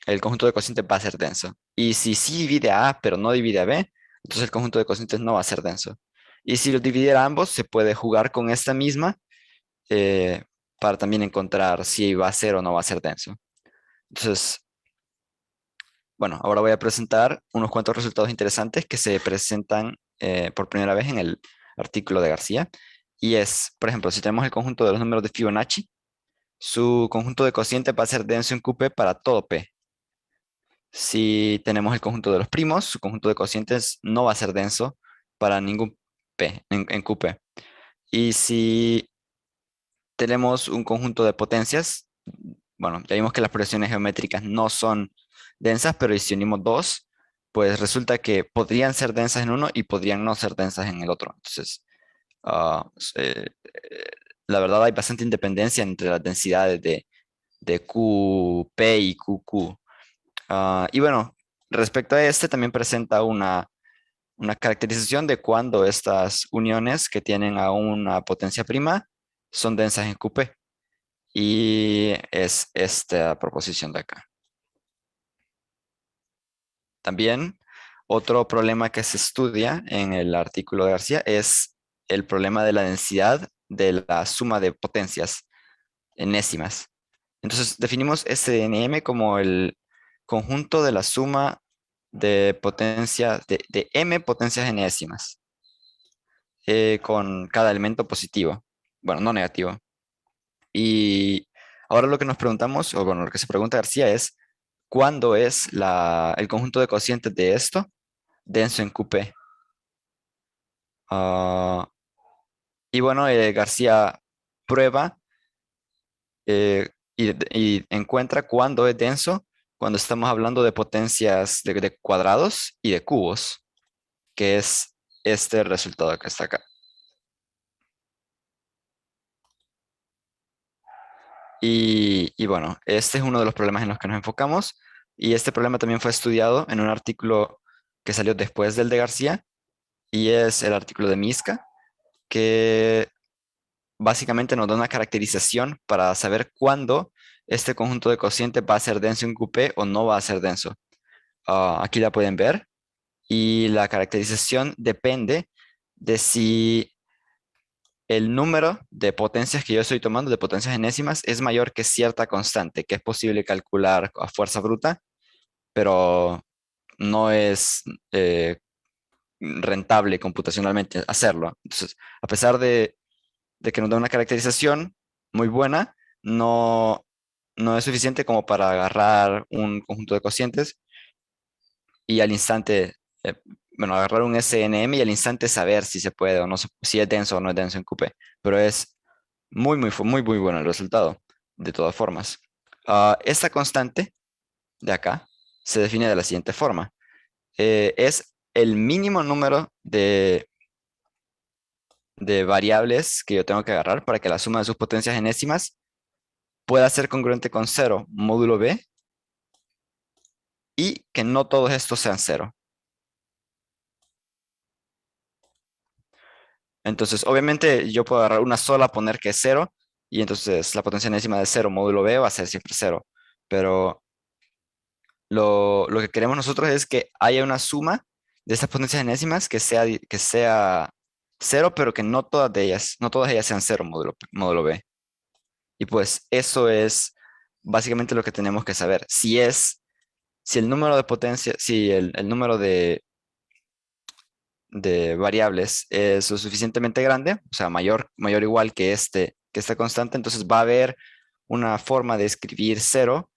el conjunto de cocientes va a ser denso. Y si sí divide a A, pero no divide a B, entonces el conjunto de cocientes no va a ser denso. Y si los dividiera ambos, se puede jugar con esta misma eh, para también encontrar si va a ser o no va a ser denso. Entonces, bueno, ahora voy a presentar unos cuantos resultados interesantes que se presentan por primera vez en el artículo de García. Y es, por ejemplo, si tenemos el conjunto de los números de Fibonacci, su conjunto de cocientes va a ser denso en QP para todo P. Si tenemos el conjunto de los primos, su conjunto de cocientes no va a ser denso para ningún P en QP. Y si tenemos un conjunto de potencias, bueno, ya vimos que las progresiones geométricas no son densas, pero si unimos dos, pues resulta que podrían ser densas en uno y podrían no ser densas en el otro. Entonces, ah, la verdad hay bastante independencia entre las densidades de QP y QQ. Y bueno, respecto a este, también presenta una caracterización de cuando estas uniones que tienen a una potencia prima son densas en QP. Y es esta proposición de acá. También otro problema que se estudia en el artículo de García es el problema de la densidad de la suma de potencias enésimas. Entonces definimos SNM como el conjunto de la suma de potencias de m potencias enésimas con cada elemento positivo, bueno, no negativo. Y ahora lo que nos preguntamos, o bueno, lo que se pregunta García es, ¿cuándo es el conjunto de cocientes de esto denso en QP? Ah, y bueno, García prueba y encuentra cuándo es denso cuando estamos hablando de potencias de cuadrados y de cubos, que es este resultado que está acá. Y bueno, este es uno de los problemas en los que nos enfocamos. Y este problema también fue estudiado en un artículo que salió después del de García, y es el artículo de Miska, que básicamente nos da una caracterización para saber cuándo este conjunto de cocientes va a ser denso en QP o no va a ser denso. Aquí la pueden ver. Y la caracterización depende de si el número de potencias que yo estoy tomando, de potencias enésimas, es mayor que cierta constante, que es posible calcular a fuerza bruta, pero no es rentable computacionalmente hacerlo. Entonces, a pesar de que nos da una caracterización muy buena, no es suficiente como para agarrar un conjunto de cocientes y al instante, eh, bueno, agarrar un SNM y al instante saber si se puede o no, si es denso o no es denso en QP. Pero es muy bueno el resultado, de todas formas. Esta constante de acá se define de la siguiente forma. Es el mínimo número de variables que yo tengo que agarrar para que la suma de sus potencias enésimas pueda ser congruente con 0 módulo B y que no todos estos sean 0. Entonces, obviamente, yo puedo agarrar una sola, poner que es 0, y entonces la potencia enésima de 0 módulo B va a ser siempre 0. Pero lo que queremos nosotros es que haya una suma de estas potencias enésimas que sea 0, pero que no todas ellas sean 0 módulo B. Y pues eso es básicamente lo que tenemos que saber. Si el número de potencia, si el número de variables es lo suficientemente grande, o sea, mayor o igual que esta constante, entonces va a haber una forma de escribir 0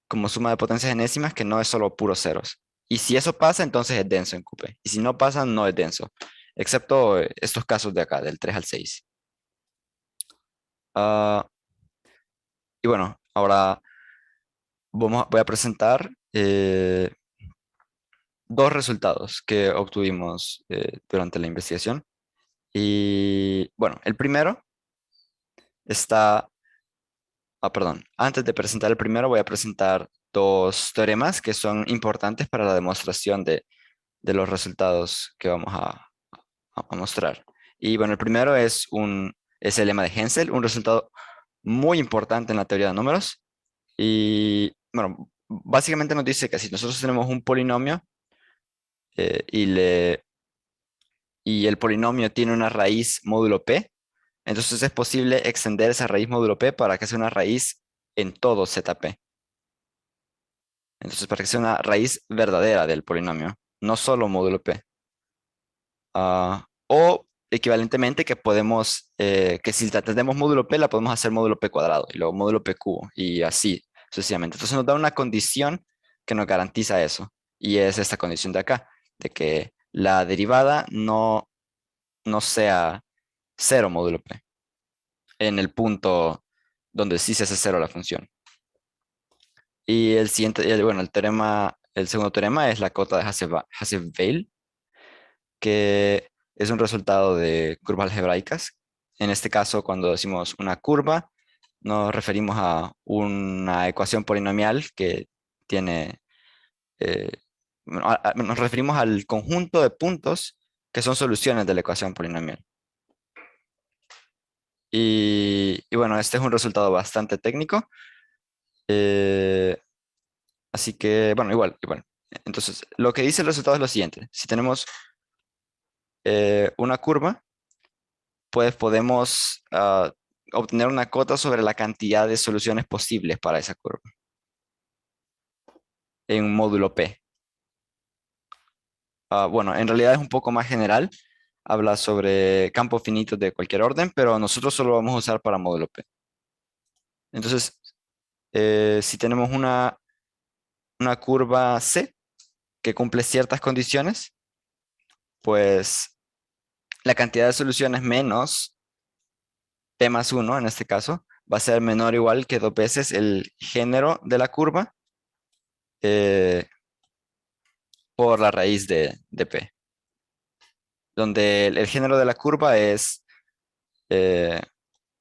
como suma de potencias enésimas que no es solo puros ceros. Y si eso pasa, entonces es denso en QP. Y si no pasa, no es denso. Excepto estos casos de acá, del 3 al 6. Ah, y bueno, ahora voy a presentar dos resultados que obtuvimos durante la investigación. Y bueno, el primero está, perdón, antes de presentar el primero voy a presentar dos teoremas que son importantes para la demostración de los resultados que vamos a mostrar. Y bueno, el primero es el lema de Hensel, un resultado muy importante en la teoría de números. Y bueno, básicamente nos dice que si nosotros tenemos un polinomio eh, y, le, y el polinomio tiene una raíz módulo p, entonces es posible extender esa raíz módulo p para que sea una raíz en todo ZP. Entonces, para que sea una raíz verdadera del polinomio, no solo módulo p. O equivalentemente que si tenemos módulo p, la podemos hacer módulo p cuadrado y luego módulo p cubo y así sucesivamente. Entonces nos da una condición que nos garantiza eso, y es esta condición de acá, de que la derivada no sea 0 módulo p en el punto donde sí se hace 0 la función. Y el siguiente, bueno, el segundo teorema es la cota de Hasse-Weil, que es un resultado de curvas algebraicas. En este caso, cuando decimos una curva, nos referimos a una ecuación polinomial que tiene, eh, bueno, nos referimos al conjunto de puntos que son soluciones de la ecuación polinomial. Y bueno, este es un resultado bastante técnico. eh, Así que, bueno, igual. Entonces, lo que dice el resultado es lo siguiente. Si tenemos una curva, pues podemos obtener una cota sobre la cantidad de soluciones posibles para esa curva en un módulo P. Bueno, en realidad es un poco más general. Habla sobre campos finitos de cualquier orden, pero nosotros solo vamos a usar para módulo P. Entonces, si tenemos una curva C que cumple ciertas condiciones, pues la cantidad de soluciones menos P más 1, en este caso, va a ser menor o igual que 2 veces el género de la curva eh, por la raíz de P, donde el género de la curva es, eh,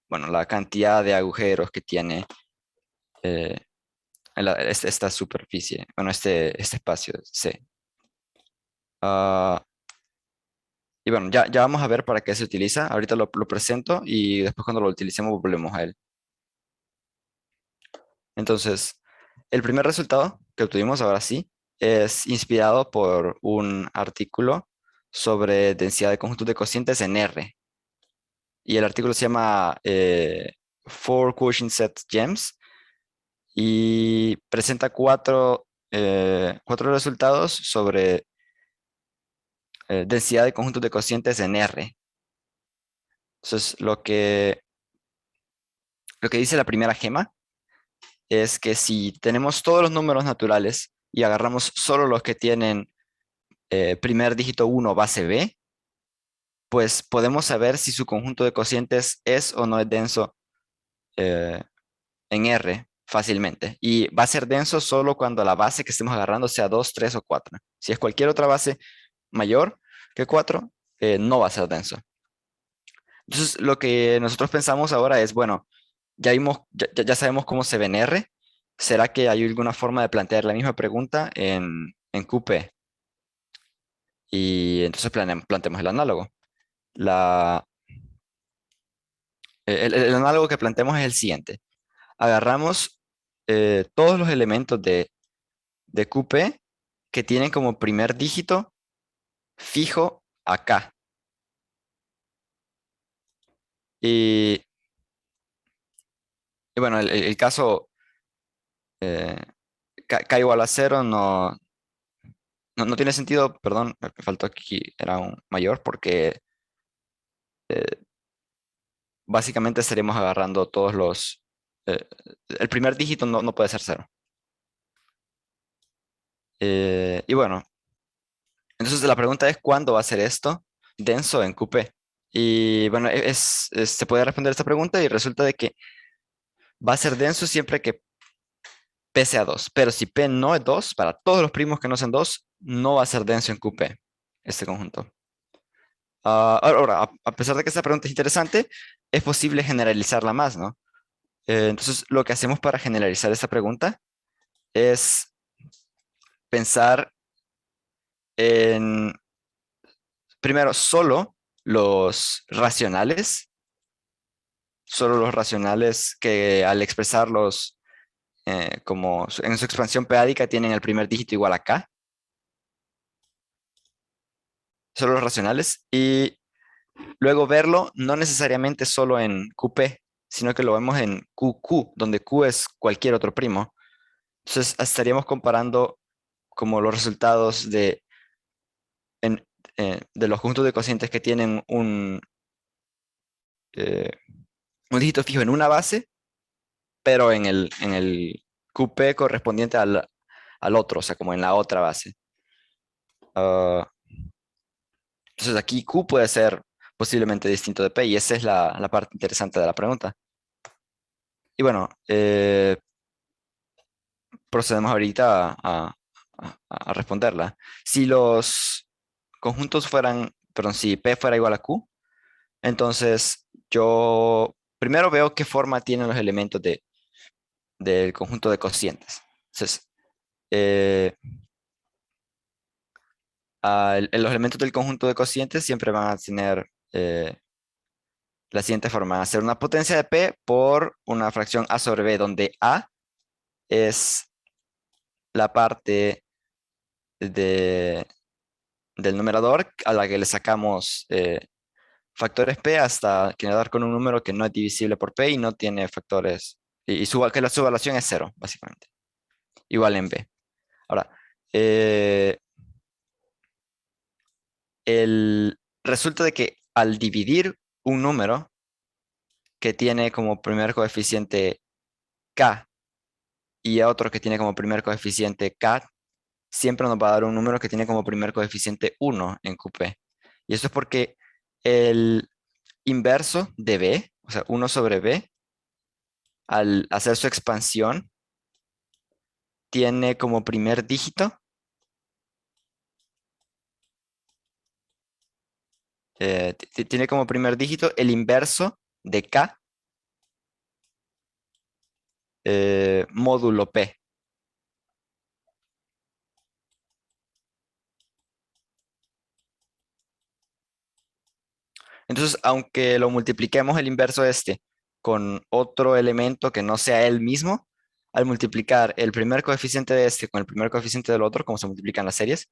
bueno, la cantidad de agujeros que tiene eh, esta superficie, bueno, este espacio C. Ah, y bueno, ya vamos a ver para qué se utiliza. Ahorita lo presento y después cuando lo utilicemos volvemos a él. Entonces, el primer resultado que obtuvimos ahora sí es inspirado por un artículo sobre densidad de conjuntos de cocientes en R. Y el artículo se llama Four Quotient Set Gems y presenta cuatro resultados sobre densidad de conjuntos de cocientes en R. Entonces, lo que dice la primera gema es que si tenemos todos los números naturales y agarramos solo los que tienen primer dígito 1 base B, pues podemos saber si su conjunto de cocientes es o no es denso eh, en R fácilmente. Y va a ser denso solo cuando la base que estemos agarrando sea 2, 3 o 4. Si es cualquier otra base mayor que 4, no va a ser denso. Entonces, lo que nosotros pensamos ahora es, bueno, ya sabemos cómo se ve en R. ¿Será que hay alguna forma de plantear la misma pregunta en QP? Y entonces planteemos el análogo. La, el análogo que planteamos es el siguiente. Agarramos todos los elementos de QP que tienen como primer dígito fijo acá. Y, y bueno, el caso eh, K igual a 0 no tiene sentido, perdón, me faltó aquí, era un mayor porque eh, básicamente estaríamos agarrando todos el primer dígito no puede ser 0. Y bueno, entonces la pregunta es ¿cuándo va a ser esto denso en QP? Y bueno, se puede responder esta pregunta y resulta de que va a ser denso siempre que P sea 2. Pero si P no es 2, para todos los primos que no sean 2, no va a ser denso en QP, este conjunto. Ahora, a pesar de que esta pregunta es interesante, es posible generalizarla más, ¿no? Entonces, lo que hacemos para generalizar esta pregunta es pensar en, primero, solo los racionales que al expresarlos como en su expansión p-ádica tienen el primer dígito igual a k, solo los racionales, y luego verlo no necesariamente solo en QP, sino que lo vemos en QQ, donde Q es cualquier otro primo. Entonces estaríamos comparando como los resultados de los conjuntos de cocientes que tienen eh, un dígito fijo en una base, pero en el QP correspondiente al otro, o sea, como en la otra base. Ah, entonces aquí Q puede ser posiblemente distinto de P y esa es la parte interesante de la pregunta. Y bueno, procedemos ahorita a responderla. Si los conjuntos fueran, perdón, si P fuera igual a Q, entonces yo primero veo qué forma tienen los elementos del conjunto de cocientes. Entonces, eh, los elementos del conjunto de cocientes siempre van a tener la siguiente forma, van a ser una potencia de P por una fracción A sobre B, donde A es la parte de, del numerador a la que le sacamos factores P hasta quedar con un número que no es divisible por P y no tiene factores, que su evaluación es 0, básicamente, igual en B. Ahora, eh, resulta de que al dividir un número que tiene como primer coeficiente K y a otro que tiene como primer coeficiente K, siempre nos va a dar un número que tiene como primer coeficiente 1 en QP. Y eso es porque el inverso de B, o sea, 1 sobre B, al hacer su expansión, tiene como primer dígito tiene como primer dígito el inverso de K módulo P. Entonces, aunque lo multipliquemos el inverso este con otro elemento que no sea el mismo, al multiplicar el primer coeficiente de este con el primer coeficiente del otro, como se multiplican las series,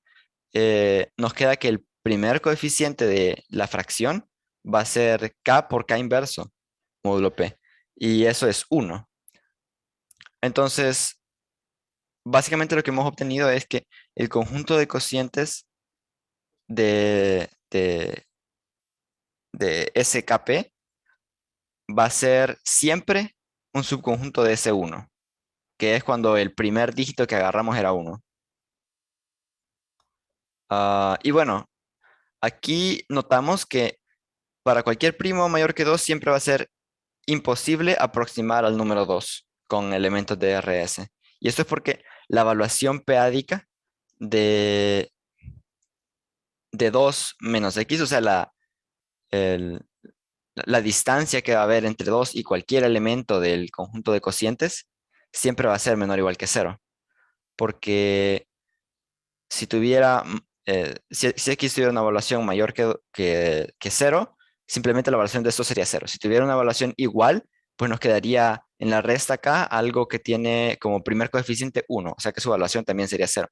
nos queda que el primer coeficiente de la fracción va a ser K por K inverso, módulo P. Y eso es 1. Entonces, básicamente lo que hemos obtenido es que el conjunto de cocientes de SKP va a ser siempre un subconjunto de S1, que es cuando el primer dígito que agarramos era 1. Y bueno, aquí notamos que para cualquier primo mayor que 2 siempre va a ser imposible aproximar al número 2 con elementos de RS. Y esto es porque la evaluación p-ádica de, de 2 menos x, o sea, el- la distancia que va a haber entre 2 y cualquier elemento del conjunto de cocientes siempre va a ser menor o igual que 0. Porque si tuviera, si x tuviera una evaluación mayor que 0, simplemente la evaluación de esto sería 0. Si tuviera una evaluación igual, pues nos quedaría en la resta acá algo que tiene como primer coeficiente 1, o sea que su evaluación también sería 0.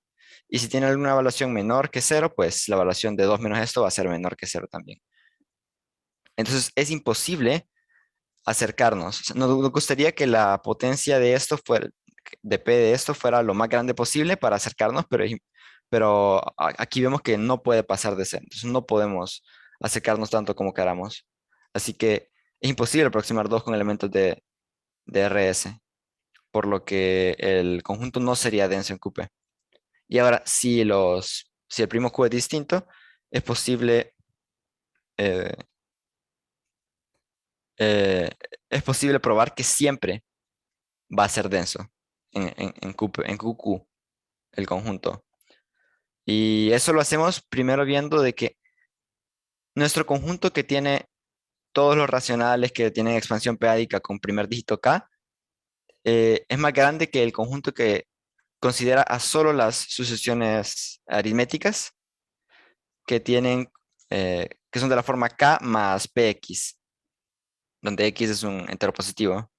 Y si tiene alguna evaluación menor que 0, pues la evaluación de 2 menos esto va a ser menor que 0 también. Entonces es imposible acercarnos. O sea, nos gustaría que la potencia de esto fuera, de P de esto fuera lo más grande posible para acercarnos, pero aquí vemos que no puede pasar de ser. Entonces no podemos acercarnos tanto como queramos. Así que es imposible aproximar 2 con elementos de RS, por lo que el conjunto no sería denso en QP. Y ahora, si el primo Q es distinto, es posible eh, eh, es posible probar que siempre va a ser denso en QQ, el conjunto. Y eso lo hacemos primero viendo de que nuestro conjunto que tiene todos los racionales que tienen expansión p-ádica con primer dígito K, es más grande que el conjunto que considera a solo las sucesiones aritméticas que tienen, que son de la forma K más PX, donde X es un entero positivo.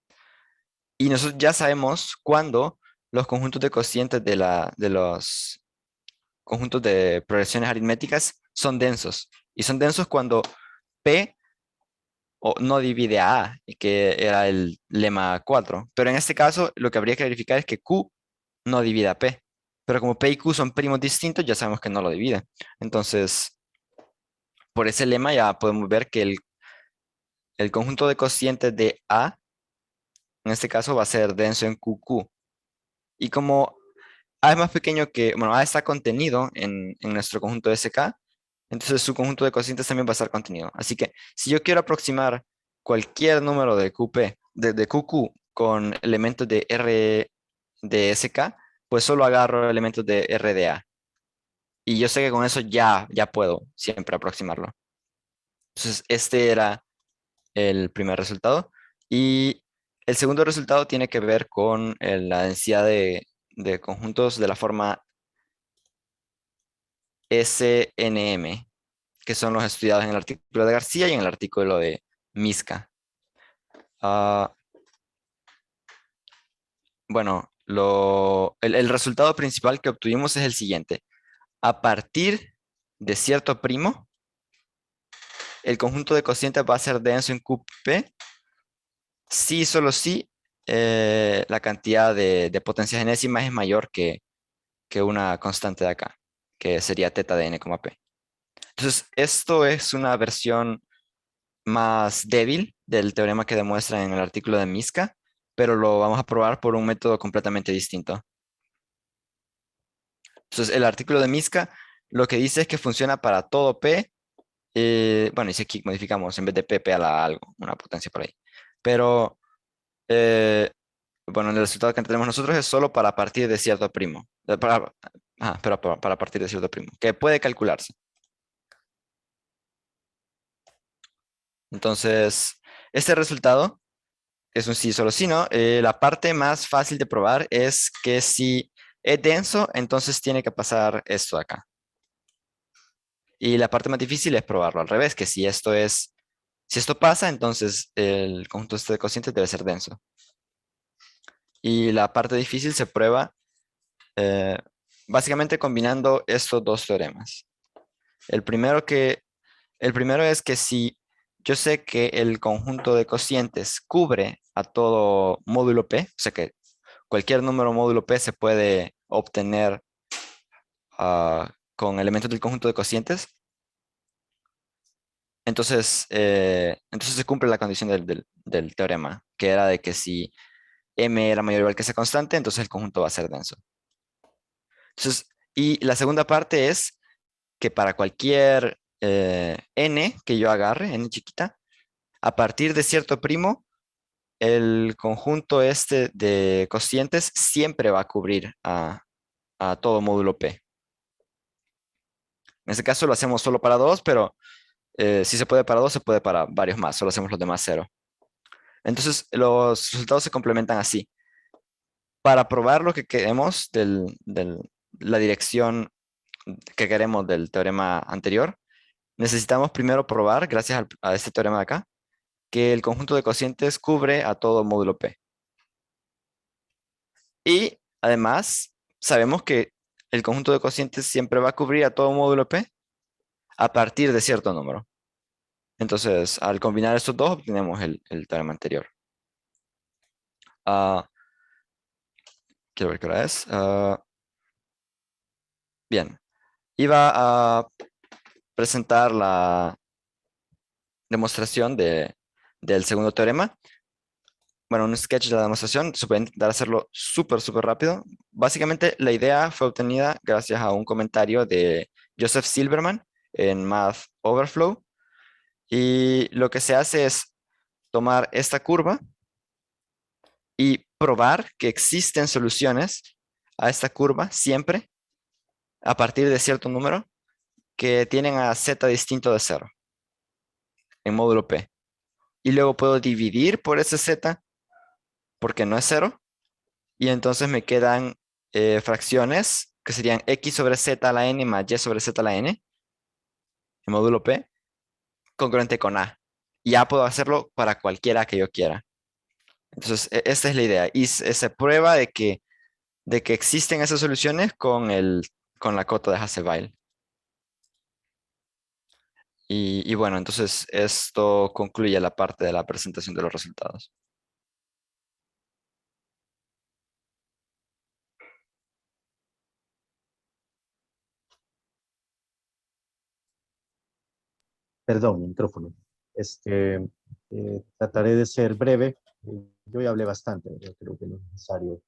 Y nosotros ya sabemos cuándo los conjuntos de cocientes de los conjuntos de progresiones aritméticas son densos. Y son densos cuando P no divide a A, y que era el lema 4. Pero en este caso, lo que habría que verificar es que Q no divide a P. Pero como P y Q son primos distintos, ya sabemos que no lo divide. Entonces, por ese lema ya podemos ver que el conjunto de cocientes de A, en este caso, va a ser denso en QQ. Y como A es más pequeño que, bueno, A está contenido en nuestro conjunto SK, entonces su conjunto de cocientes también va a estar contenido. Así que si yo quiero aproximar cualquier número de QP, de QQ con elementos de R de SK, pues solo agarro elementos de RDA. Y yo sé que con eso ya puedo siempre aproximarlo. Entonces este era el primer resultado. Y el segundo resultado tiene que ver con la densidad de conjuntos de la forma SNM, que son los estudiados en el artículo de García y en el artículo de Miska. Ah, bueno, el resultado principal que obtuvimos es el siguiente. A partir de cierto primo, el conjunto de cocientes va a ser denso en QP si solo si la cantidad de potencias enésimas es mayor que una constante de acá, que sería teta de n, p. Entonces, esto es una versión más débil del teorema que demuestra en el artículo de Miska, pero lo vamos a probar por un método completamente distinto. Entonces, el artículo de Miska lo que dice es que funciona para todo P Bueno, y si aquí modificamos en vez de pp a la algo, una potencia por ahí. Pero, bueno, el resultado que tenemos nosotros es solo para partir de cierto primo. Pero para partir de cierto primo, que puede calcularse. Entonces, este resultado es un sí, solo sí, ¿no? La parte más fácil de probar es que si es denso, entonces tiene que pasar esto de acá. Y la parte más difícil es probarlo al revés, que si esto pasa, entonces el conjunto este de cocientes debe ser denso. Y la parte difícil se prueba eh, básicamente combinando estos dos teoremas. El primero es que si yo sé que el conjunto de cocientes cubre a todo módulo P, o sea que cualquier número módulo P se puede obtener con elementos del conjunto de cocientes, entonces se cumple la condición del teorema, que era de que si M era mayor o igual que esa constante, entonces el conjunto va a ser denso. Entonces, y la segunda parte es que para cualquier n que yo agarre, n chiquita, a partir de cierto primo, el conjunto este de cocientes siempre va a cubrir a todo módulo P. En este caso lo hacemos solo para 2, pero si se puede para 2, se puede para varios más, solo hacemos los demás 0. Entonces los resultados se complementan así. Para probar lo que queremos la dirección que queremos del teorema anterior, necesitamos primero probar, gracias a este teorema de acá, que el conjunto de cocientes cubre a todo módulo P. Y además, sabemos que el conjunto de cocientes siempre va a cubrir a todo módulo P a partir de cierto número. Entonces, al combinar estos dos, obtenemos el teorema anterior. Ah, quiero ver qué hora es. Bien, iba a presentar la demostración del segundo teorema. Bueno, un sketch de la demostración, se puede intentar hacerlo súper rápido. Básicamente, la idea fue obtenida gracias a un comentario de Joseph Silverman en Math Overflow. Y lo que se hace es tomar esta curva y probar que existen soluciones a esta curva siempre a partir de cierto número que tienen a z distinto de 0 en módulo P. Y luego puedo dividir por ese z porque no es 0. Y entonces me quedan fracciones que serían x sobre z a la n más y sobre z a la n en módulo P congruente con A. Y ya puedo hacerlo para cualquiera que yo quiera. Entonces, esta es la idea. Y se prueba de que existen esas soluciones con la cota de Hasselbalch. Y bueno, entonces esto concluye la parte de la presentación de los resultados. Perdón, micrófono. Trataré de ser breve. Yo ya hablé bastante, yo creo que no es necesario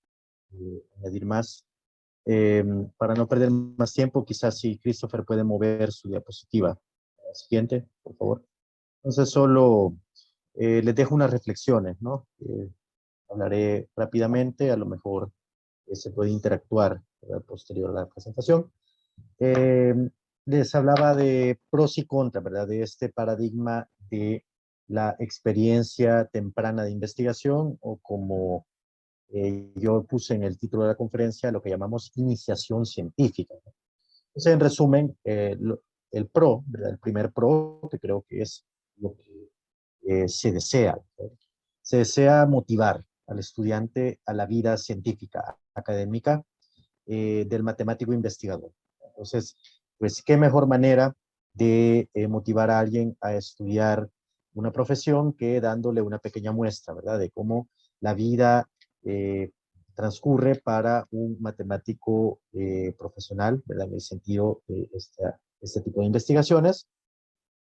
añadir más. Para no perder más tiempo, quizás si Christopher puede mover su diapositiva. La siguiente, por favor. Entonces, solo les dejo unas reflexiones, ¿no? Hablaré rápidamente, a lo mejor se puede interactuar posterior a la presentación. Eh, Les hablaba de pros y contras, ¿verdad? De este paradigma de la experiencia temprana de investigación o como yo puse en el título de la conferencia, lo que llamamos iniciación científica. Entonces, en resumen, el pro, ¿verdad? El primer pro, que creo que es lo que se desea. ¿verdad? Se desea motivar al estudiante a la vida científica, académica, del matemático investigador. Entonces, pues qué mejor manera de motivar a alguien a estudiar una profesión que dándole una pequeña muestra, ¿verdad? De cómo la vida transcurre para un matemático profesional, ¿verdad? En el sentido de este tipo de investigaciones.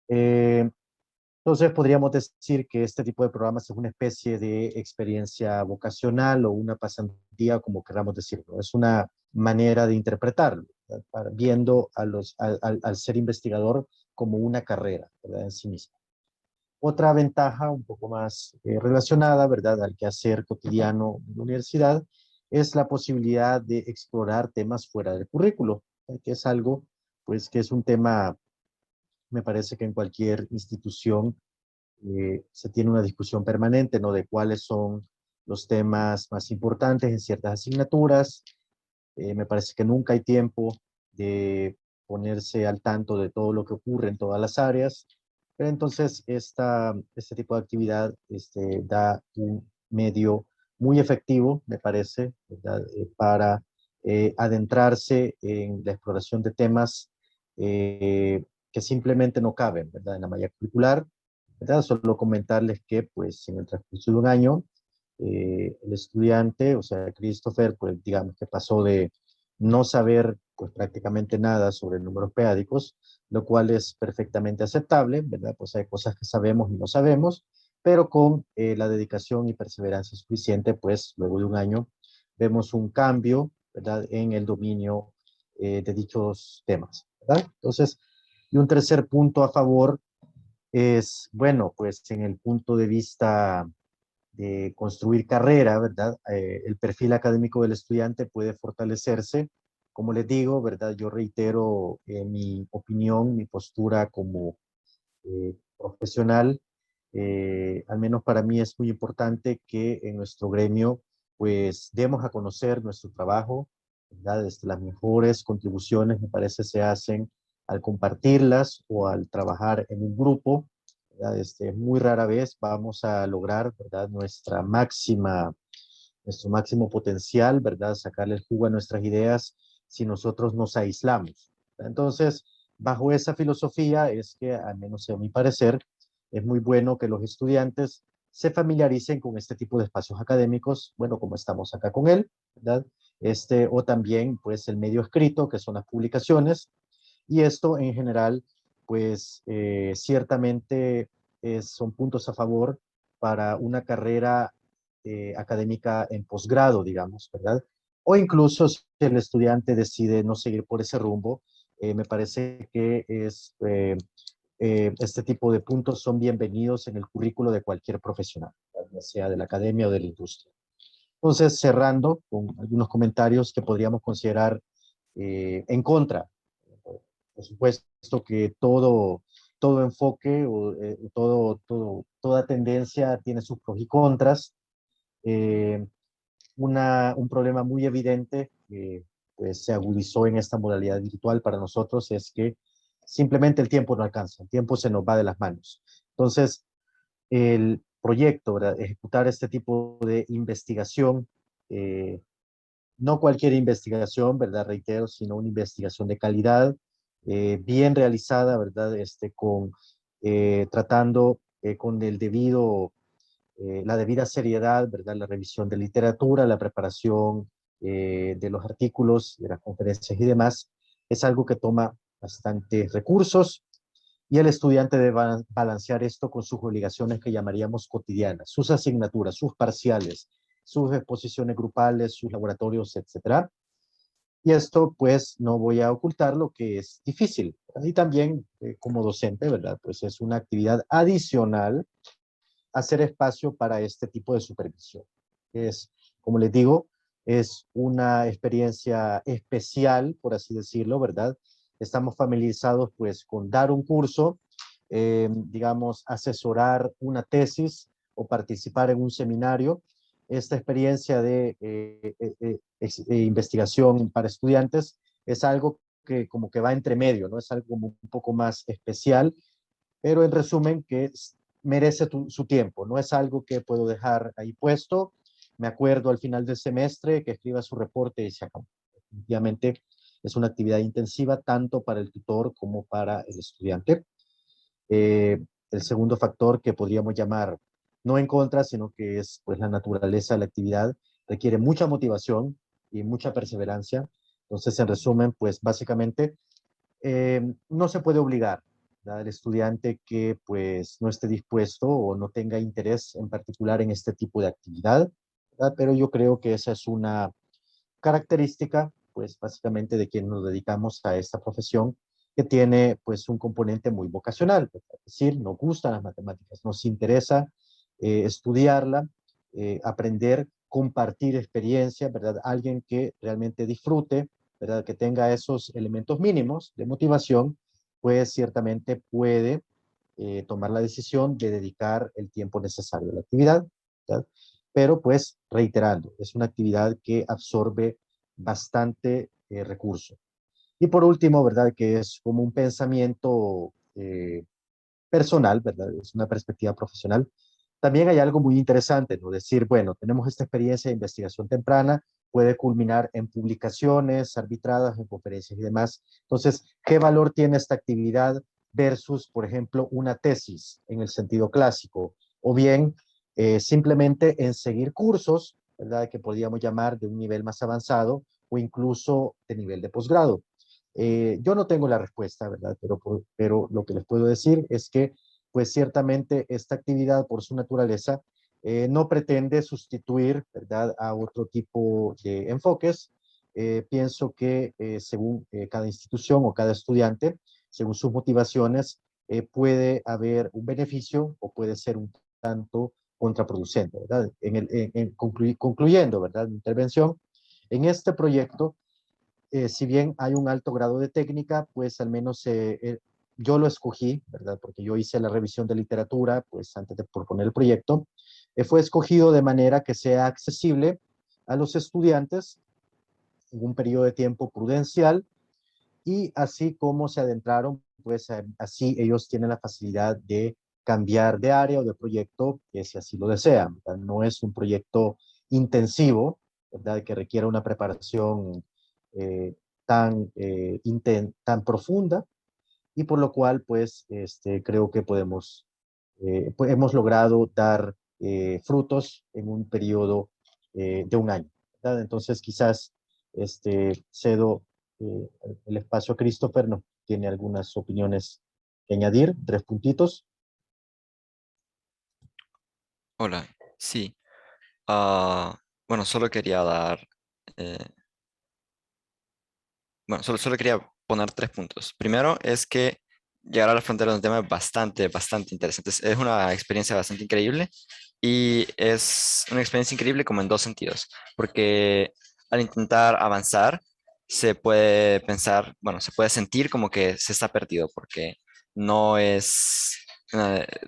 Entonces podríamos decir que este tipo de programas es una especie de experiencia vocacional o una pasantía, como queramos decirlo. Es una manera de interpretarlo, viendo al ser investigador como una carrera, ¿verdad? En sí misma. Otra ventaja un poco más relacionada, ¿verdad?, al quehacer cotidiano de la universidad, es la posibilidad de explorar temas fuera del currículo, que es algo, pues, que es un tema, me parece que en cualquier institución se tiene una discusión permanente, ¿no?, de cuáles son los temas más importantes en ciertas asignaturas. Me parece que nunca hay tiempo de ponerse al tanto de todo lo que ocurre en todas las áreas, pero entonces este tipo de actividad da un medio muy efectivo, me parece, ¿verdad?, para adentrarse en la exploración de temas que simplemente no caben, ¿verdad?, en la malla curricular, ¿verdad? Solo comentarles que, pues, en el transcurso de un año, el estudiante, o sea, Christopher, pues digamos que pasó de no saber pues prácticamente nada sobre números periódicos, lo cual es perfectamente aceptable, ¿verdad? Pues hay cosas que sabemos y no sabemos, pero con la dedicación y perseverancia suficiente, pues luego de un año vemos un cambio, ¿verdad?, en el dominio de dichos temas, ¿verdad? Entonces, y un tercer punto a favor es, bueno, pues en el punto de vista de construir carrera, ¿verdad? El perfil académico del estudiante puede fortalecerse. Como les digo, ¿verdad? Yo reitero mi opinión, mi postura como profesional. Al menos para mí es muy importante que en nuestro gremio, pues, demos a conocer nuestro trabajo, ¿verdad? Las mejores contribuciones, me parece, se hacen al compartirlas o al trabajar en un grupo, ¿verdad? Muy rara vez vamos a lograr, ¿verdad?, nuestro máximo potencial, ¿verdad?, sacarle el jugo a nuestras ideas si nosotros nos aislamos. Entonces, bajo esa filosofía es que, al menos a mi parecer, es muy bueno que los estudiantes se familiaricen con este tipo de espacios académicos, bueno, como estamos acá con él, ¿verdad? O también, pues, el medio escrito, que son las publicaciones, y esto en general, pues ciertamente son puntos a favor para una carrera académica en posgrado, digamos, ¿verdad? O incluso si el estudiante decide no seguir por ese rumbo, me parece que este tipo de puntos son bienvenidos en el currículo de cualquier profesional, ya sea de la academia o de la industria. Entonces, cerrando con algunos comentarios que podríamos considerar en contra. Por supuesto que todo enfoque o toda tendencia tiene sus pros y contras. Eh, un problema muy evidente que pues, se agudizó en esta modalidad virtual para nosotros es que simplemente el tiempo no alcanza, el tiempo se nos va de las manos. Entonces, el proyecto, ¿verdad?, ejecutar este tipo de investigación, no cualquier investigación, ¿verdad?, reitero, sino una investigación de calidad, bien realizada, ¿verdad?, tratando con la debida seriedad, ¿verdad?, la revisión de literatura, la preparación de los artículos, de las conferencias y demás, es algo que toma bastantes recursos y el estudiante debe balancear esto con sus obligaciones que llamaríamos cotidianas, sus asignaturas, sus parciales, sus exposiciones grupales, sus laboratorios, etcétera. Y esto, pues, no voy a ocultar lo que es difícil. Y también, como docente, ¿verdad?, pues es una actividad adicional hacer espacio para este tipo de supervisión. Como les digo, es una experiencia especial, por así decirlo, ¿verdad? Estamos familiarizados, pues, con dar un curso, digamos, asesorar una tesis o participar en un seminario. Esta experiencia de investigación para estudiantes es algo que como que va entre medio, ¿no? Es algo como un poco más especial, pero en resumen que merece su tiempo, no es algo que puedo dejar ahí puesto, me acuerdo al final del semestre que escriba su reporte y se acabó. Definitivamente es una actividad intensiva tanto para el tutor como para el estudiante. El segundo factor que podríamos llamar no en contra, sino que es pues la naturaleza de la actividad, requiere mucha motivación y mucha perseverancia. Entonces, en resumen, pues básicamente no se puede obligar al estudiante que pues no esté dispuesto o no tenga interés en particular en este tipo de actividad, ¿verdad? Pero yo creo que esa es una característica pues básicamente de quienes nos dedicamos a esta profesión que tiene pues un componente muy vocacional, es decir, nos gustan las matemáticas, nos interesa estudiarla, aprender, compartir experiencia, ¿verdad? Alguien que realmente disfrute, ¿verdad? Que tenga esos elementos mínimos de motivación, pues ciertamente puede tomar la decisión de dedicar el tiempo necesario a la actividad, ¿verdad? Pero pues reiterando, es una actividad que absorbe bastante recurso. Y por último, ¿verdad? Que es como un pensamiento personal, ¿verdad? Es una perspectiva profesional. También hay algo muy interesante, ¿no? Decir, bueno, tenemos esta experiencia de investigación temprana, puede culminar en publicaciones arbitradas, en conferencias y demás. Entonces, ¿qué valor tiene esta actividad versus, por ejemplo, una tesis en el sentido clásico? O bien, simplemente en seguir cursos, ¿verdad? Que podríamos llamar de un nivel más avanzado o incluso de nivel de posgrado. Yo no tengo la respuesta, ¿verdad? Pero lo que les puedo decir es que, pues ciertamente esta actividad por su naturaleza no pretende sustituir, ¿verdad?, a otro tipo de enfoques. Pienso que según cada institución o cada estudiante, según sus motivaciones, puede haber un beneficio o puede ser un tanto contraproducente, ¿verdad? Concluyendo, ¿verdad?, mi intervención, en este proyecto si bien hay un alto grado de técnica, pues al menos yo lo escogí, ¿verdad? Porque yo hice la revisión de literatura, pues antes de proponer el proyecto. Fue escogido de manera que sea accesible a los estudiantes en un periodo de tiempo prudencial y así como se adentraron, pues así ellos tienen la facilidad de cambiar de área o de proyecto si así lo desean, ¿verdad? No es un proyecto intensivo, ¿verdad? Que requiera una preparación eh, tan profunda y por lo cual pues creo que pues, hemos logrado dar frutos en un periodo de un año, ¿verdad? Entonces quizás cedo eh, el espacio a Christopher, ¿no? Tiene algunas opiniones que añadir, 3 puntitos. Hola, sí. Bueno, solo quería dar, eh, bueno, solo quería poner 3 puntos. Primero es que llegar a la frontera es un tema bastante interesante. Es una experiencia bastante increíble y es una experiencia increíble como en dos sentidos, porque al intentar avanzar se puede pensar, bueno, se puede sentir como que se está perdido, porque no es,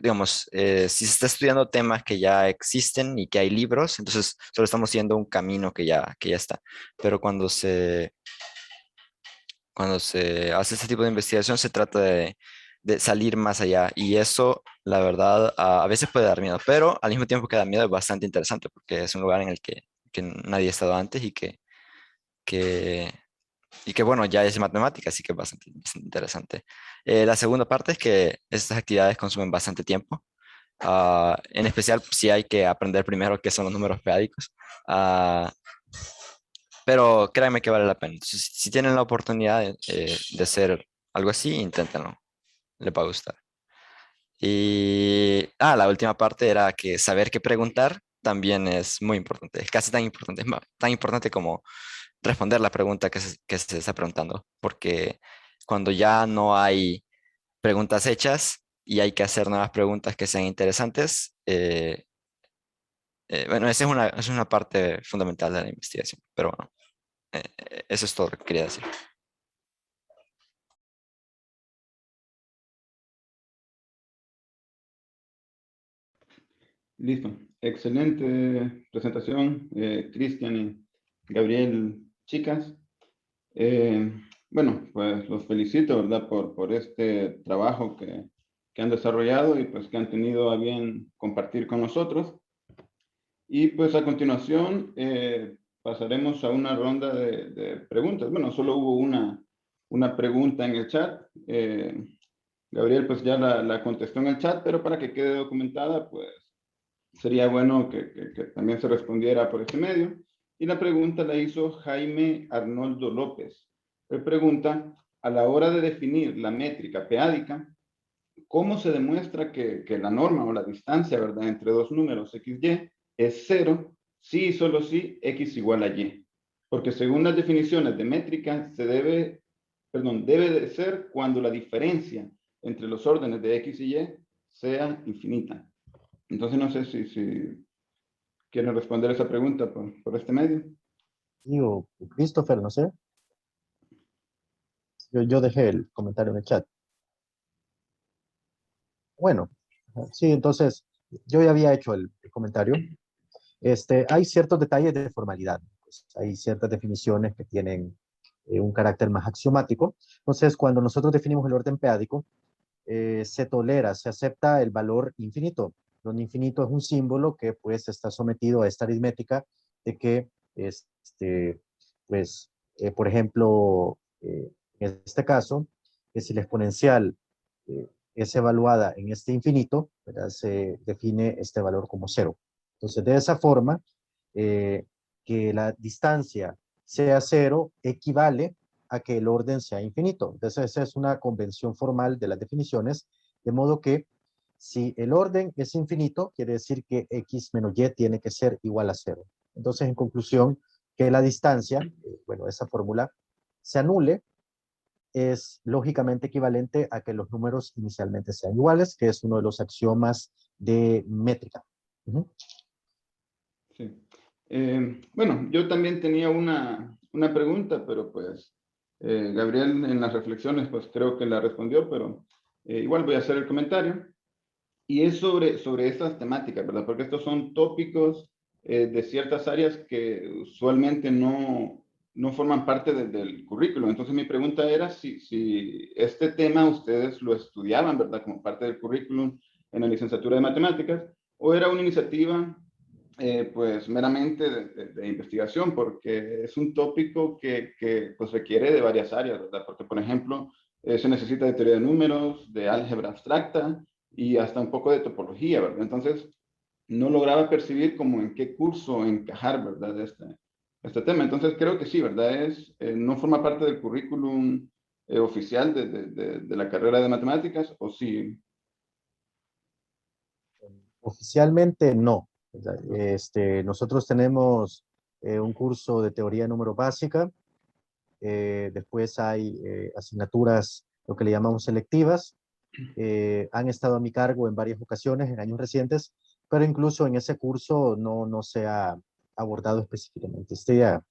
digamos, si se está estudiando temas que ya existen y que hay libros, entonces solo estamos siguiendo un camino que ya está. Pero cuando se hace este tipo de investigación se trata de salir más allá y eso, la verdad, a veces puede dar miedo, pero al mismo tiempo que da miedo es bastante interesante porque es un lugar en el que nadie ha estado antes que, y que bueno, ya es matemática, así que es bastante interesante. La segunda parte es que estas actividades consumen bastante tiempo. En especial si hay que aprender primero qué son los números periódicos. Ah, pero créanme que vale la pena. Entonces, si tienen la oportunidad de hacer algo así, inténtenlo. Les va a gustar. Y la última parte era que saber qué preguntar también es muy importante. Es casi tan importante, tan importante como responder la pregunta que se está preguntando. Porque cuando ya no hay preguntas hechas y hay que hacer nuevas preguntas que sean interesantes, bueno, esa es una parte fundamental de la investigación. Pero bueno, eso es todo lo que quería decir. Listo. Excelente presentación, Cristian y Gabriel, chicas. Eh, bueno, pues los felicito, ¿verdad? Por este trabajo que han desarrollado y pues que han tenido a bien compartir con nosotros. Y pues a continuación pasaremos a una ronda de preguntas. Bueno, solo hubo una pregunta en el chat. Gabriel pues ya la contestó en el chat, pero para que quede documentada, pues sería bueno que también se respondiera por este medio. Y la pregunta la hizo Jaime Arnoldo López. Él pregunta, a la hora de definir la métrica p-ádica, ¿cómo se demuestra que la norma o la distancia, ¿verdad?, entre dos números x, y es 0 si y solo si x igual a y? Porque según las definiciones de métrica, se debe perdón, debe de ser cuando la diferencia entre los órdenes de X y Y sea infinita. Entonces no sé si quieren responder esa pregunta por este medio. Digo, Christopher, no sé. Yo dejé el comentario en el chat. Bueno, sí, entonces yo ya había hecho el comentario. Hay ciertos detalles de formalidad. Pues, hay ciertas definiciones que tienen un carácter más axiomático. Entonces, cuando nosotros definimos el orden p-ádico, se tolera, se acepta el valor infinito, donde infinito es un símbolo que pues está sometido a esta aritmética de que, pues, por ejemplo, en este caso, que si la exponencial es evaluada en este infinito, ¿verdad? Se define este valor como cero. Entonces, de esa forma, que la distancia sea cero equivale a que el orden sea infinito. Entonces, esa es una convención formal de las definiciones, de modo que si el orden es infinito, quiere decir que x menos y tiene que ser igual a cero. Entonces, en conclusión, que la distancia, bueno, esa fórmula, se anule, es lógicamente equivalente a que los números inicialmente sean iguales, que es uno de los axiomas de métrica. Sí. Bueno, yo también tenía una pregunta, pero pues Gabriel en las reflexiones pues creo que la respondió, pero igual voy a hacer el comentario. Y es sobre estas temáticas, ¿verdad? Porque estos son tópicos de ciertas áreas que usualmente no forman parte del currículum. Entonces mi pregunta era si este tema ustedes lo estudiaban, ¿verdad? Como parte del currículum en la licenciatura de matemáticas, o era una iniciativa pues meramente de investigación, porque es un tópico que pues requiere de varias áreas, ¿verdad? Porque, por ejemplo, se necesita de teoría de números, de álgebra abstracta y hasta un poco de topología, ¿verdad? Entonces, no lograba percibir como en qué curso encajar, ¿verdad? Este tema. Entonces, creo que sí, ¿verdad? No forma parte del currículum oficial de la carrera de matemáticas, ¿o sí? Oficialmente no. Nosotros tenemos un curso de teoría de número básica. Después hay asignaturas, lo que le llamamos selectivas. Han estado a mi cargo en varias ocasiones, en años recientes, pero incluso en ese curso no se ha abordado específicamente esta idea.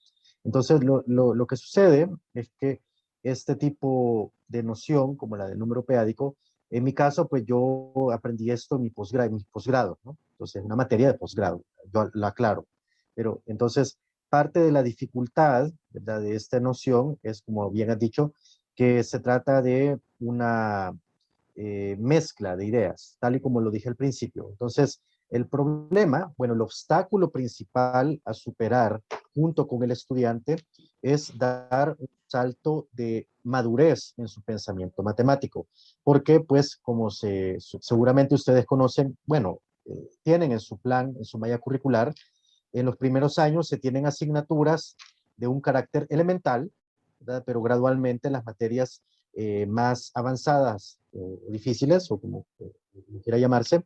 Entonces, lo que sucede es que este tipo de noción, como la del número p-ádico, en mi caso, pues yo aprendí esto en mi posgrado, ¿no? Entonces, una materia de posgrado, yo la aclaro. Pero entonces, parte de la dificultad, ¿verdad?, de esta noción es, como bien has dicho, que se trata de una mezcla de ideas, tal y como lo dije al principio. Entonces, el problema, bueno, el obstáculo principal a superar junto con el estudiante es dar un salto de madurez en su pensamiento matemático, porque pues como seguramente ustedes conocen, bueno, tienen en su plan, en su malla curricular, en los primeros años se tienen asignaturas de un carácter elemental, ¿verdad? Pero gradualmente las materias más avanzadas, difíciles, o como quiera llamarse,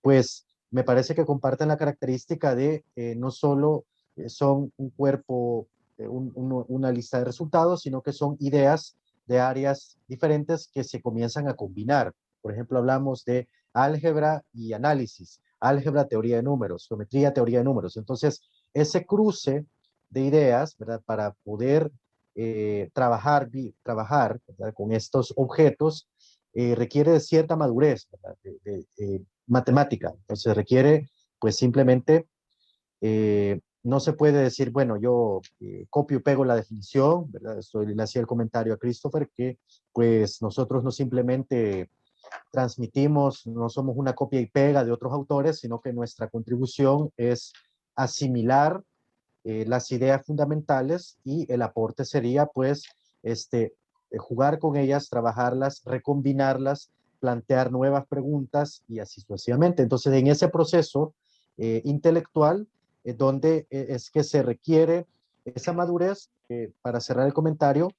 pues me parece que comparten la característica de no solo son un cuerpo, una lista de resultados, sino que son ideas de áreas diferentes que se comienzan a combinar. Por ejemplo, hablamos de álgebra y análisis, álgebra, teoría de números, geometría, teoría de números. Entonces, ese cruce de ideas, ¿verdad? Para poder trabajar, ¿verdad?, con estos objetos, requiere de cierta madurez, ¿verdad?, matemática. Entonces requiere, pues simplemente, no se puede decir, bueno, yo copio y pego la definición, ¿verdad? Esto le hacía el comentario a Christopher, que pues nosotros no simplemente transmitimos, no somos una copia y pega de otros autores, sino que nuestra contribución es asimilar las ideas fundamentales, y el aporte sería pues jugar con ellas, trabajarlas, recombinarlas, plantear nuevas preguntas y así sucesivamente. Entonces, en ese proceso intelectual donde es que se requiere esa madurez. Para cerrar el comentario,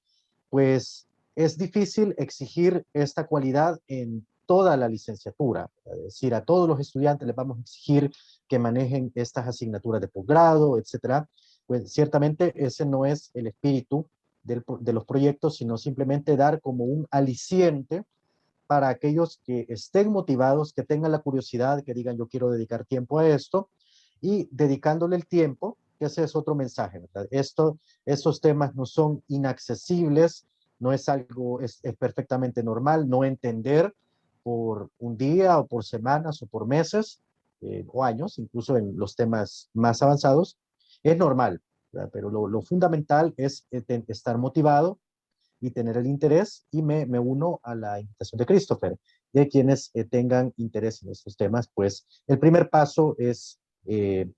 pues es difícil exigir esta cualidad en toda la licenciatura. Es decir, a todos los estudiantes les vamos a exigir que manejen estas asignaturas de posgrado, etcétera. Pues ciertamente ese no es el espíritu de los proyectos, sino simplemente dar como un aliciente para aquellos que estén motivados, que tengan la curiosidad, que digan yo quiero dedicar tiempo a esto, y dedicándole el tiempo, que ese es otro mensaje, ¿verdad? Estos temas no son inaccesibles, no es algo, es perfectamente normal no entender por un día o por semanas o por meses o años, incluso en los temas más avanzados, es normal, ¿verdad? Pero lo fundamental es estar motivado y tener el interés, y me uno a la invitación de Christopher, de quienes tengan interés en estos temas, pues el primer paso es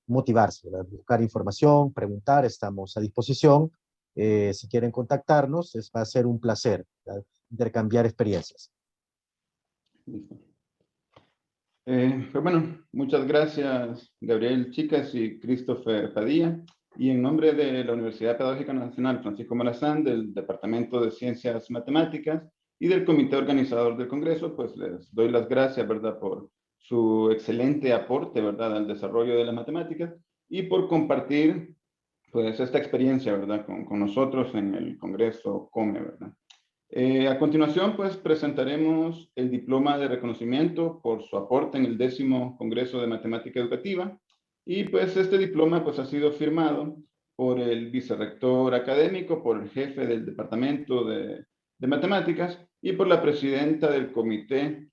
motivarse, ¿verdad? Buscar información, preguntar, estamos a disposición. Si quieren contactarnos, va a ser un placer, ¿verdad? Intercambiar experiencias. Listo. Pues bueno, muchas gracias, Gabriel Chicas y Christopher Padilla. Y en nombre de la Universidad Pedagógica Nacional Francisco Morazán, del Departamento de Ciencias Matemáticas y del Comité Organizador del Congreso, pues les doy las gracias, ¿verdad?, por su excelente aporte, ¿verdad?, al desarrollo de las matemáticas y por compartir, pues, esta experiencia, ¿verdad?, con nosotros en el Congreso COME, ¿verdad? A continuación, pues, presentaremos el diploma de reconocimiento por su aporte en el 10º Congreso de Matemática Educativa. Y pues este diploma pues ha sido firmado por el vicerrector académico, por el jefe del departamento de matemáticas y por la presidenta del comité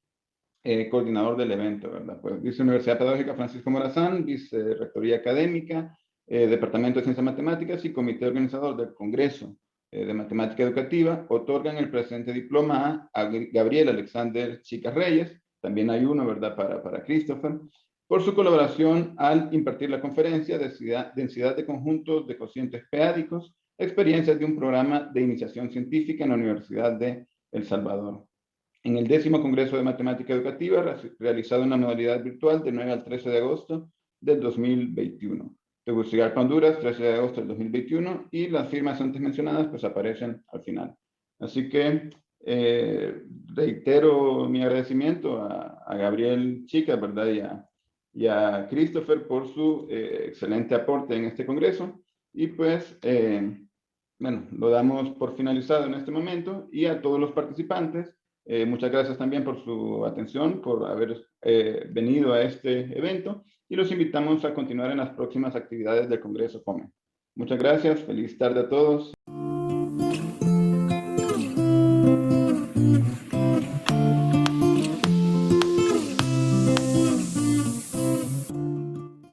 coordinador del evento, ¿verdad? Pues dice Universidad Pedagógica Francisco Morazán, vicerrectoría académica, departamento de ciencias matemáticas y comité organizador del Congreso de Matemática Educativa, otorgan el presente diploma a Gabriel Alexander Chicas Reyes, también hay uno, ¿verdad?, para Christopher, por su colaboración al impartir la conferencia Densidad de conjuntos de cocientes p-ádicos, experiencias de un programa de iniciación científica en la Universidad de El Salvador. En el 10º Congreso de Matemática Educativa, realizado en la modalidad virtual del 9 al 13 de agosto del 2021. Tegucigalpa, Honduras, 13 de agosto del 2021, y las firmas antes mencionadas pues aparecen al final. Así que reitero mi agradecimiento a Gabriel Chicas, ¿verdad?, y a Christopher por su excelente aporte en este congreso, y pues, bueno, lo damos por finalizado en este momento, y a todos los participantes, muchas gracias también por su atención, por haber venido a este evento, y los invitamos a continuar en las próximas actividades del Congreso COME. Muchas gracias, feliz tarde a todos.